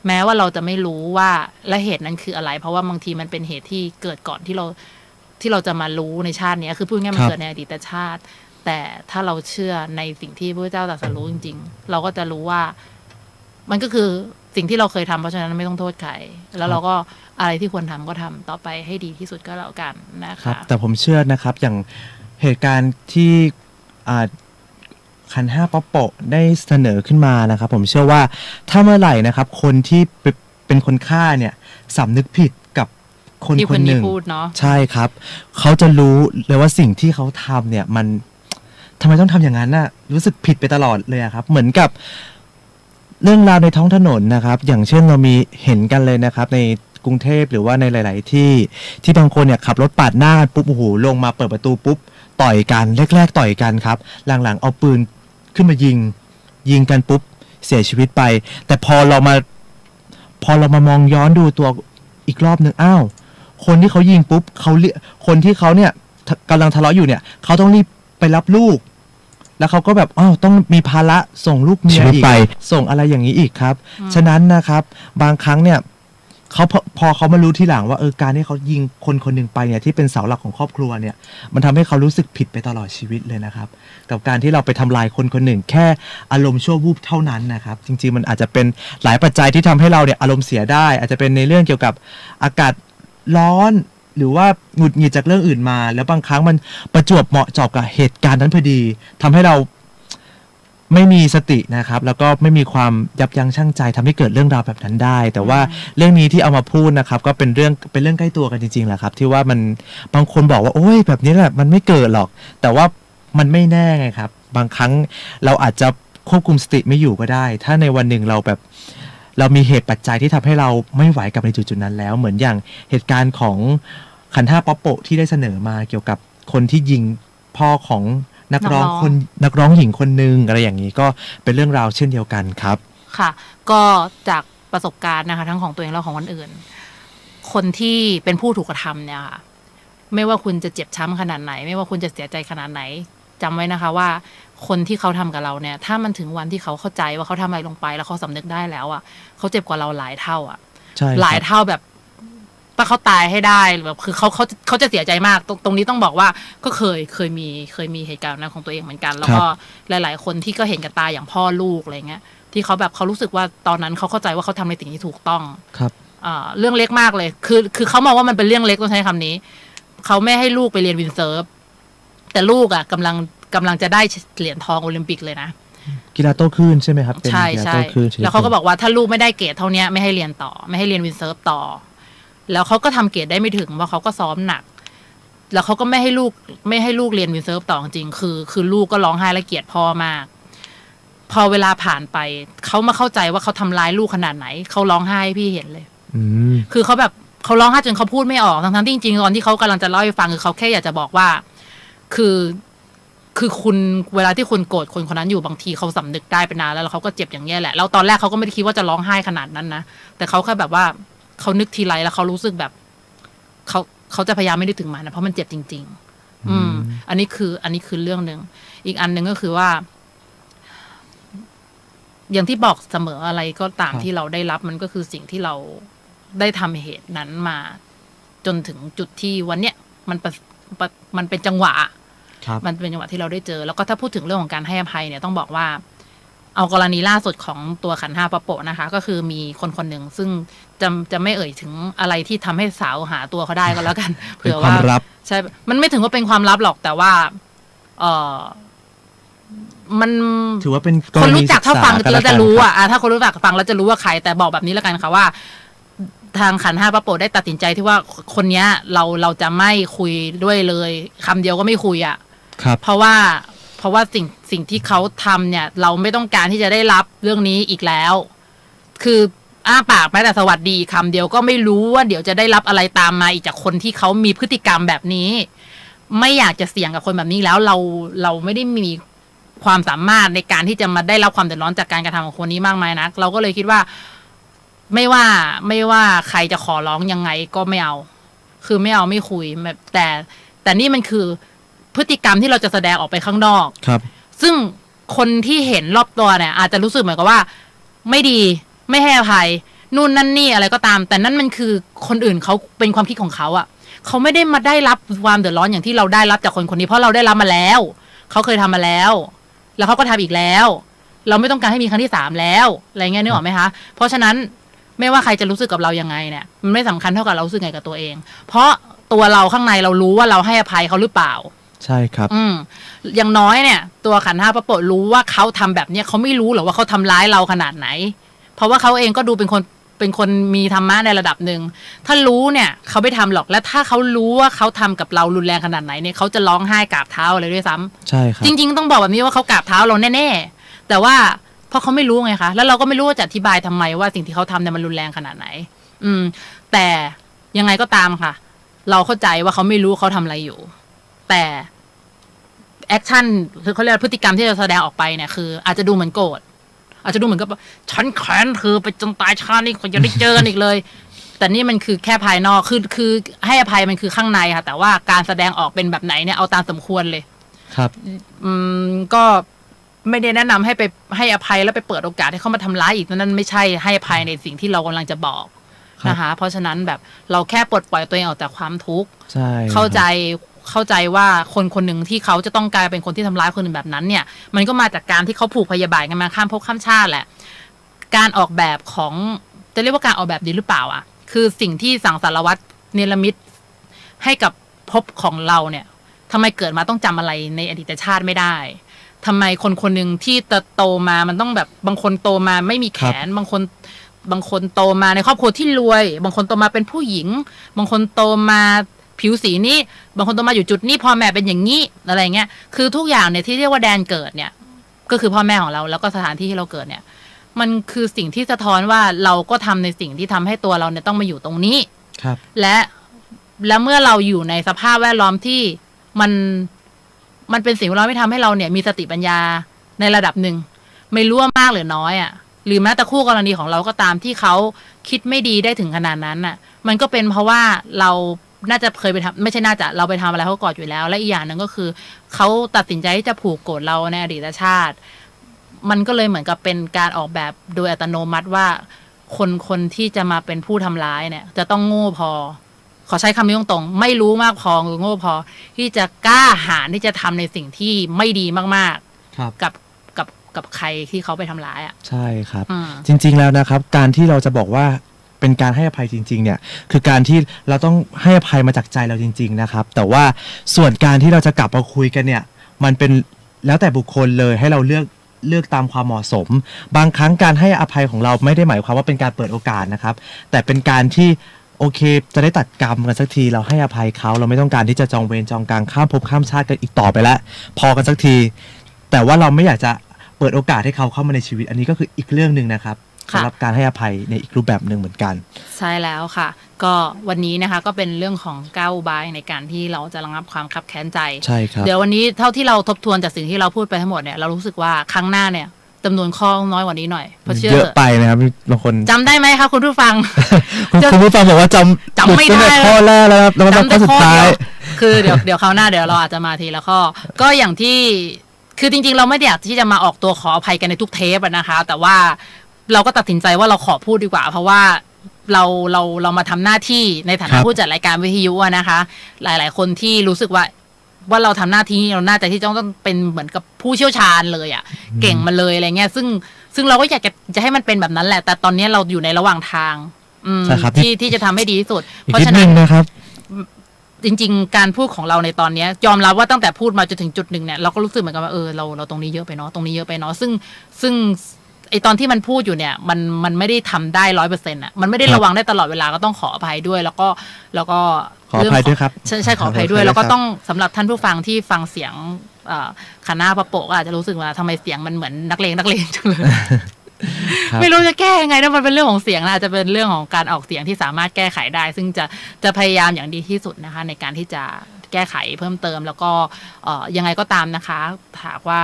แม้ว่าเราจะไม่รู้ว่าและเหตุนั้นคืออะไรเพราะว่าบางทีมันเป็นเหตุที่เกิดก่อนที่เราจะมารู้ในชาตินี้คือพูดง่ายมันเกิดในอดีตชาติแต่ถ้าเราเชื่อในสิ่งที่พระเจ้าตรัสรู้จริงๆเราก็จะรู้ว่ามันก็คือสิ่งที่เราเคยทำเพราะฉะนั้นไม่ต้องโทษใครแล้วเราก็อะไรที่ควรทำก็ทำต่อไปให้ดีที่สุดก็แล้วกันนะคะแต่ผมเชื่อนะครับอย่างเหตุการณ์ที่ขันธ์ห้าป๊อปโปะได้เสนอขึ้นมานะครับผมเชื่อว่าถ้าเมื่อไหร่นะครับคนที่เป็นคนฆ่าเนี่ยสำนึกผิดกับคนหนึ่งใช่ครับเขาจะรู้เลยว่าสิ่งที่เขาทำเนี่ยมันทำไมต้องทำอย่างนั้นน่ะรู้สึกผิดไปตลอดเลยครับเหมือนกับเรื่องราวในท้องถนนนะครับอย่างเช่นเรามีเห็นกันเลยนะครับในกรุงเทพหรือว่าในหลายๆที่บางคนเนี่ยขับรถปาดหน้าปุ๊บโอ้โหลงมาเปิดประตูปุ๊บต่อยกันแรกๆต่อยกันครับหลังๆเอาปืนขึ้นมายิงกันปุ๊บเสียชีวิตไปแต่พอเรามามองย้อนดูตัวอีกรอบนึงอ้าวคนที่เขายิงปุ๊บคนที่เขาเนี่ยกำลังทะเลาะอยู่เนี่ยเขาต้องรีบไปรับลูกแล้วเขาก็แบบต้องมีภาระส่งลูกเมียอีกส่งอะไรอย่างนี้อีกครับฉะนั้นนะครับบางครั้งเนี่ยพอเขามารู้ทีหลังว่าการที่เขายิงคนหนึ่งไปเนี่ยที่เป็นเสาหลักของครอบครัวเนี่ยมันทำให้เขารู้สึกผิดไปตลอดชีวิตเลยนะครับกับการที่เราไปทำลายคนหนึ่งแค่อารมณ์ชั่ววูบเท่านั้นนะครับจริงๆมันอาจจะเป็นหลายปัจจัยที่ทำให้เราเนี่ยอารมณ์เสียได้อาจจะเป็นในเรื่องเกี่ยวกับอากาศร้อนหรือว่าหงุดหงิดจากเรื่องอื่นมาแล้วบางครั้งมันประจวบเหมาะเจาะกับเหตุการณ์นั้นพอดีทำให้เราไม่มีสตินะครับแล้วก็ไม่มีความยับยั้งชั่งใจทำให้เกิดเรื่องราวแบบนั้นได้แต่ว่าเรื่องนี้ที่เอามาพูดนะครับก็เป็นเรื่องใกล้ตัวกันจริงๆแหละครับที่ว่ามันบางคนบอกว่าโอ้ยแบบนี้แหละมันไม่เกิดหรอกแต่ว่ามันไม่แน่ไงครับบางครั้งเราอาจจะควบคุมสติไม่อยู่ก็ได้ถ้าในวันหนึ่งเรามีเหตุปัจจัยที่ทำให้เราไม่ไหวกับในจุดๆนั้นแล้วเหมือนอย่างเหตุการณ์ของขันธ์ห้าป๊อปโปะที่ได้เสนอมาเกี่ยวกับคนที่ยิงพ่อของนักร้องหญิงคนนึงอะไรอย่างนี้ก็เป็นเรื่องราวเช่นเดียวกันครับค่ะก็จากประสบการณ์นะคะทั้งของตัวเองและของคนอื่นคนที่เป็นผู้ถูกกระทำเนี่ยค่ะไม่ว่าคุณจะเจ็บช้ำขนาดไหนไม่ว่าคุณจะเสียใจขนาดไหนจำไว้นะคะว่าคนที่เขาทำกับเราเนี่ยถ้ามันถึงวันที่เขาเข้าใจว่าเขาทำอะไรลงไปแล้วเขาสำนึกได้แล้วอ่ะเขาเจ็บกว่าเราหลายเท่าอ่ะหลายเท่าแบบถ้าเขาตายให้ได้แบบคือเขาจะเสียใจมากตรงนี้ต้องบอกว่าก็เคยมีเหตุการณ์นั้นของตัวเองเหมือนกันแล้วก็หลายๆคนที่ก็เห็นกับตาอย่างพ่อลูกอะไรเงี้ยที่เขาแบบเขารู้สึกว่าตอนนั้นเขาเข้าใจว่าเขาทำในสิ่งที่ถูกต้องครับเรื่องเล็กมากเลยคือเขามองว่ามันเป็นเรื่องเล็กต้องใช้คำนี้เขาไม่ให้ลูกไปเรียนวินเซิร์ฟแต่ลูกอ่ะกำลังจะได้เหรียญทองโอลิมปิกเลยนะกีฬาโต้คลื่นใช่ไหมครับใช่แล้วเขาก็บอกว่าถ้าลูกไม่ได้เกรดเท่านี้ไม่ให้เรียนต่อไม่ให้เรียนวินเซิร์ฟต่อแล้วเขาก็ทำเกรดได้ไม่ถึงว่าเขาก็ซ้อมหนักแล้วเขาก็ไม่ให้ลูกเรียนวินเซิร์ฟต่อจริงคือลูกก็ร้องไห้และเกลียดพ่อมากพอเวลาผ่านไปเขามาเข้าใจว่าเขาทำร้ายลูกขนาดไหนเขาร้องไห้ให้พี่เห็นเลยคือเขาแบบเขาร้องไห้จนเขาพูดไม่ออกทั้งที่จริงๆตอนที่เขากำลังจะเล่าให้ฟังคือเขาแค่อยากจะบอกว่าคือคุณเวลาที่คุณโกรธคนคนนั้นอยู่บางทีเขาสำนึกได้ไปนานแล้วเขาก็เจ็บอย่างนี้แหละแล้วตอนแรกเขาก็ไม่ได้คิดว่าจะร้องไห้ขนาดนั้นนะแต่เขาแค่แบบว่าเขานึกทีไรแล้วเขารู้สึกแบบเขาจะพยายามไม่ได้ถึงมันนะเพราะมันเจ็บจริงๆอันนี้คือเรื่องนึงอีกอันนึงก็คือว่าอย่างที่บอกเสมออะไรก็ตามที่เราได้รับมันก็คือสิ่งที่เราได้ทำเหตุนั้นมาจนถึงจุดที่วันเนี้ยมันเป็นจังหวะมันเป็นจังหวะที่เราได้เจอแล้วก็ถ้าพูดถึงเรื่องของการให้อภัยเนี่ยต้องบอกว่าเอากรณีล่าสุดของตัวขันธ์ห้าป๊อปโปะนะคะก็คือมีคนหนึ่งซึ่งจะไม่เอ่ยถึงอะไรที่ทำให้สาวหาตัวเขาได้ก็แล้วกันเผื่อว่าใช่มันไม่ถึงว่าเป็นความลับหรอกแต่ว่ามันถือว่าเป็นคนรู้จักถ้าฟังเราจะรู้อ่ะถ้าคนรู้จักฟังเราจะรู้ว่าใครแต่บอกแบบนี้แล้วกันค่ะว่าทางขันธ์ห้าป๊อปโปะได้ตัดสินใจที่ว่าคนนี้เราจะไม่คุยด้วยเลยคำเดียวก็ไม่คุยอ่ะเพราะว่า เพราะว่าสิ่งที่เขาทำเนี่ยเราไม่ต้องการที่จะได้รับเรื่องนี้อีกแล้วคืออ้าปากแม้แต่สวัสดีคำเดียวก็ไม่รู้ว่าเดี๋ยวจะได้รับอะไรตามมาอีกจากคนที่เขามีพฤติกรรมแบบนี้ไม่อยากจะเสี่ยงกับคนแบบนี้แล้วเราไม่ได้มีความสามารถในการที่จะมาได้รับความเดือดร้อนจากการกระทำของคนนี้มากมายนักเราก็เลยคิดว่าไม่ว่าใครจะขอร้องยังไงก็ไม่เอาคือไม่เอาไม่คุยแต่นี่มันคือพฤติกรรมที่เราจะแสดงออกไปข้างนอกครับซึ่งคนที่เห็นรอบตัวเนี่ยอาจจะรู้สึกเหมือนกับว่าไม่ดีไม่ให้อภัยนู่นนั่นนี่อะไรก็ตามแต่นั่นมันคือคนอื่นเขาเป็นความคิดของเขาอ่ะเขาไม่ได้มาได้รับความเดือดร้อนอย่างที่เราได้รับจากคนคนนี้เพราะเราได้รับมาแล้วเขาเคยทำมาแล้วเขาก็ทำอีกแล้วเราไม่ต้องการให้มีครั้งที่3แล้วอะไรเงี้ยนึกออกไหมคะเพราะฉะนั้นไม่ว่าใครจะรู้สึกกับเรายังไงเนี่ยมันไม่สำคัญเท่ากับเรารู้สึกไงกับตัวเองเพราะตัวเราข้างในเรารู้ว่าเราให้อภัยเขาหรือเปล่าใช่ครับอย่างน้อยเนี่ยตัวขันธ์ห้าพระโปรดรู้ว่าเขาทำแบบเนี้ยเขาไม่รู้หรอกว่าเขาทำร้ายเราขนาดไหนเพราะว่าเขาเองก็ดูเป็นคนมีธรรมะในระดับหนึ่งถ้ารู้เนี่ยเขาไม่ทำหรอกและถ้าเขารู้ว่าเขาทำกับเรารุนแรงขนาดไหนเนี่ยเขาจะร้องไห้กราบเท้าอะไรด้วยซ้ำใช่ครับจริงๆต้องบอกแบบนี้ว่าเขากราบเท้าเราแน่ๆแต่ว่าเพราะเขาไม่รู้ไงคะแล้วเราก็ไม่รู้ว่าจะอธิบายทำไมว่าสิ่งที่เขาทำเนี่ยมันรุนแรงขนาดไหนแต่ยังไงก็ตามค่ะเราเข้าใจว่าเขาไม่รู้เขาทำอะไรอยู่แต่แอคชั่นคือเขาเรียกพฤติกรรมที่จะแสดงออกไปเนี่ยคืออาจจะดูเหมือนโกรธอาจจะดูเหมือนกับฉันแค้นเธอไปจนตายชาตินี้คนจะได้เจอกันอีกเลยแต่นี่มันคือแค่ภายนอกคือให้อภัยมันคือข้างในค่ะแต่ว่าการแสดงออกเป็นแบบไหนเนี่ยเอาตามสมควรเลยครับก็ไม่ได้แนะนำให้ไปให้อภัยแล้วไปเปิดโอกาสให้เขามาทำร้ายอีกนั่นไม่ใช่ให้อภัยในสิ่งที่เรากำลังจะบอกนะคะเพราะฉะนั้นแบบเราแค่ปลดปล่อยตัวเองออกจากความทุกข์เข้าใจว่าคนหนึ่งที่เขาจะต้องกลายเป็นคนที่ทำร้ายคนอื่นแบบนั้นเนี่ยมันก็มาจากการที่เขาผูกพยาบาทกันมาข้ามภพข้ามชาติแหละการออกแบบของจะเรียกว่าการออกแบบดีหรือเปล่าอ่ะคือสิ่งที่สังสารวัตรเนรมิตให้กับภพของเราเนี่ยทำไมเกิดมาต้องจำอะไรในอดีตชาติไม่ได้ทำไมคนหนึ่งที่โตมามันต้องแบบบางคนโตมาไม่มีแขนบางคนโตมาในครอบครัวที่รวยบางคนโตมาเป็นผู้หญิงบางคนโตมาผิวสีนี้บางคนโตมาอยู่จุดนี้พ่อแม่เป็นอย่างนี้อะไรเงี้ยคือทุกอย่างเนี่ยที่เรียกว่าแดนเกิดเนี่ยก็คือพ่อแม่ของเราแล้วก็สถานที่ที่เราเกิดเนี่ยมันคือสิ่งที่สะท้อนว่าเราก็ทำในสิ่งที่ทำให้ตัวเราเนี่ยต้องมาอยู่ตรงนี้ครับและเมื่อเราอยู่ในสภาพแวดล้อมที่มันเป็นสิ่งแวดล้อมที่ทำให้เราเนี่ยมีสติปัญญาในระดับหนึ่งไม่รู้ว่ามากหรือน้อยอ่ะหรือแม้แต่คู่กรณีของเราก็ตามที่เขาคิดไม่ดีได้ถึงขนาดนั้นน่ะมันก็เป็นเพราะว่าเราน่าจะเคยไปทำไม่ใช่น่าจะเราไปทำอะไรเขาก่อนอยู่แล้วและอีกอย่างหนึ่งก็คือเขาตัดสินใจที่จะผูกโกรธเราในอดีตชาติมันก็เลยเหมือนกับเป็นการออกแบบโดยอัตโนมัติว่าคนที่จะมาเป็นผู้ทำร้ายเนี่ยจะต้องโง่พอขอใช้คำนี้ตรงๆไม่รู้มากพอหรือโง่พอที่จะกล้าหาญที่จะทำในสิ่งที่ไม่ดีมากๆกับใครที่เขาไปทำร้ายอ่ะใช่ครับจริงๆแล้วนะครับการที่เราจะบอกว่าเป็นการให้อภัยจริงๆเนี่ยคือการที่เราต้องให้อภัยมาจากใจเราจริงๆนะครับแต่ว่าส่วนการที่เราจะกลับมาคุยกันเนี่ยมันเป็นแล้วแต่บุคคลเลยให้เราเลือกตามความเหมาะสมบางครั้งการให้อภัยของเราไม่ได้หมายความว่าเป็นการเปิดโอกาสนะครับแต่เป็นการที่โอเคจะได้ตัดกรรมกันสักทีเราให้อภัยเขาเราไม่ต้องการที่จะจองเวรจองกรรมข้ามภพข้ามชาติกันอีกต่อไปแล้วพอกันสักทีแต่ว่าเราไม่อยากจะเปิดโอกาสให้เขาเข้ามาในชีวิตอันนี้ก็คืออีกเรื่องนึงนะครับสำหรับการให้อภัยในอีกรูปแบบหนึ่งเหมือนกันใช่แล้วค่ะก็วันนี้นะคะก็เป็นเรื่องของ9 อุบายในการที่เราจะระงับความคับแค้นใจใช่ครับเดี๋ยววันนี้เท่าที่เราทบทวนจากสิ่งที่เราพูดไปทั้งหมดเนี่ยเรารู้สึกว่าครั้งหน้าเนี่ยจำนวนข้อน้อยกว่านี้หน่อยเพราะเชื่อเยอะไปนะครับบางคนจำได้ไหมคะคุณผู้ฟัง คุณผู้ฟังบอกว่าจำไม่ได้ข้อแรกแล้วครับแล้วก็ข้อสุดท้ายคือเดี๋ยวคราวหน้าเดี๋ยวเราอาจจะมาทีละข้อก็อย่างที่คือจริงๆเราไม่ได้อยากที่จะมาออกตัวขออภัยกันในทุกเทปนะคะแต่ว่าเราก็ตัดสินใจว่าเราขอพูดดีกว่าเพราะว่าเรามาทำหน้าที่ในฐานะผู้จัดรายการวิทยุนะคะหลายๆคนที่รู้สึกว่าเราทำหน้าที่เราน่าจะที่ต้องเป็นเหมือนกับผู้เชี่ยวชาญเลยอ่ะเก่งมาเลยอะไรเงี้ยซึ่งเราก็อยากจะให้มันเป็นแบบนั้นแหละแต่ตอนนี้เราอยู่ในระหว่างทางที่จะทำให้ดีที่สุดเพราะฉะนั้นนะครับจริงๆการพูดของเราในตอนนี้ยอมรับว่าตั้งแต่พูดมาจนถึงจุดหนึ่งเนี่ยเราก็รู้สึกเหมือนกันว่าเราตรงนี้เยอะไปเนาะตรงนี้เยอะไปเนาะซึ่งไอตอนที่มันพูดอยู่เนี่ยมันไม่ได้ทำได้ 100% อ่ะมันไม่ได้ระวังได้ตลอดเวลาก็ต้องขออภัยด้วยแล้วก็ขออภัยด้วยครับใช่ขออภัยด้วยแล้วก็ต้องสำหรับท่านผู้ฟังที่ฟังเสียง คณะปะโปะก็อาจจะรู้สึกว่าทำไมเสียงมันเหมือนนักเลงจังเลย ไม่รู้จะแก้ยังไงนะมันเป็นเรื่องของเสียงนะอาจจะเป็นเรื่องของการออกเสียงที่สามารถแก้ไขได้ซึ่งจะพยายามอย่างดีที่สุดนะคะในการที่จะแก้ไขเพิ่มเติมแล้วก็ยังไงก็ตามนะคะหากว่า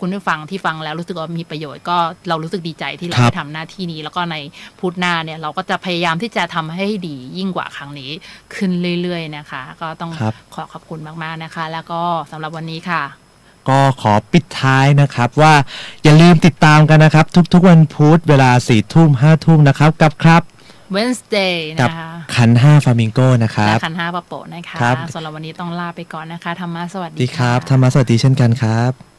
คุณผู้ฟังที่ฟังแล้วรู้สึกว่ามีประโยชน์ก็เรารู้สึกดีใจที่เราได้ทำหน้าที่นี้แล้วก็ในพุธหน้าเนี่ยเราก็จะพยายามที่จะทำให้ดียิ่งกว่าครั้งนี้ขึ้นเรื่อยๆนะคะก็ต้องขอบคุณมากๆนะคะแล้วก็สำหรับวันนี้ค่ะก็ขอปิดท้ายนะครับว่าอย่าลืมติดตามกันนะครับทุกๆวันพุธเวลา 4 ทุ่ม 5 ทุ่มนะครับกับครับ Wednesday นะคะขัน5ฟามิงโกนะครับขัน5ปะโปะนะคะสำหรับวันนี้ต้องลาไปก่อนนะคะธรรมะสวัสดีครับธรรมะสวัสดีเช่นกันครับ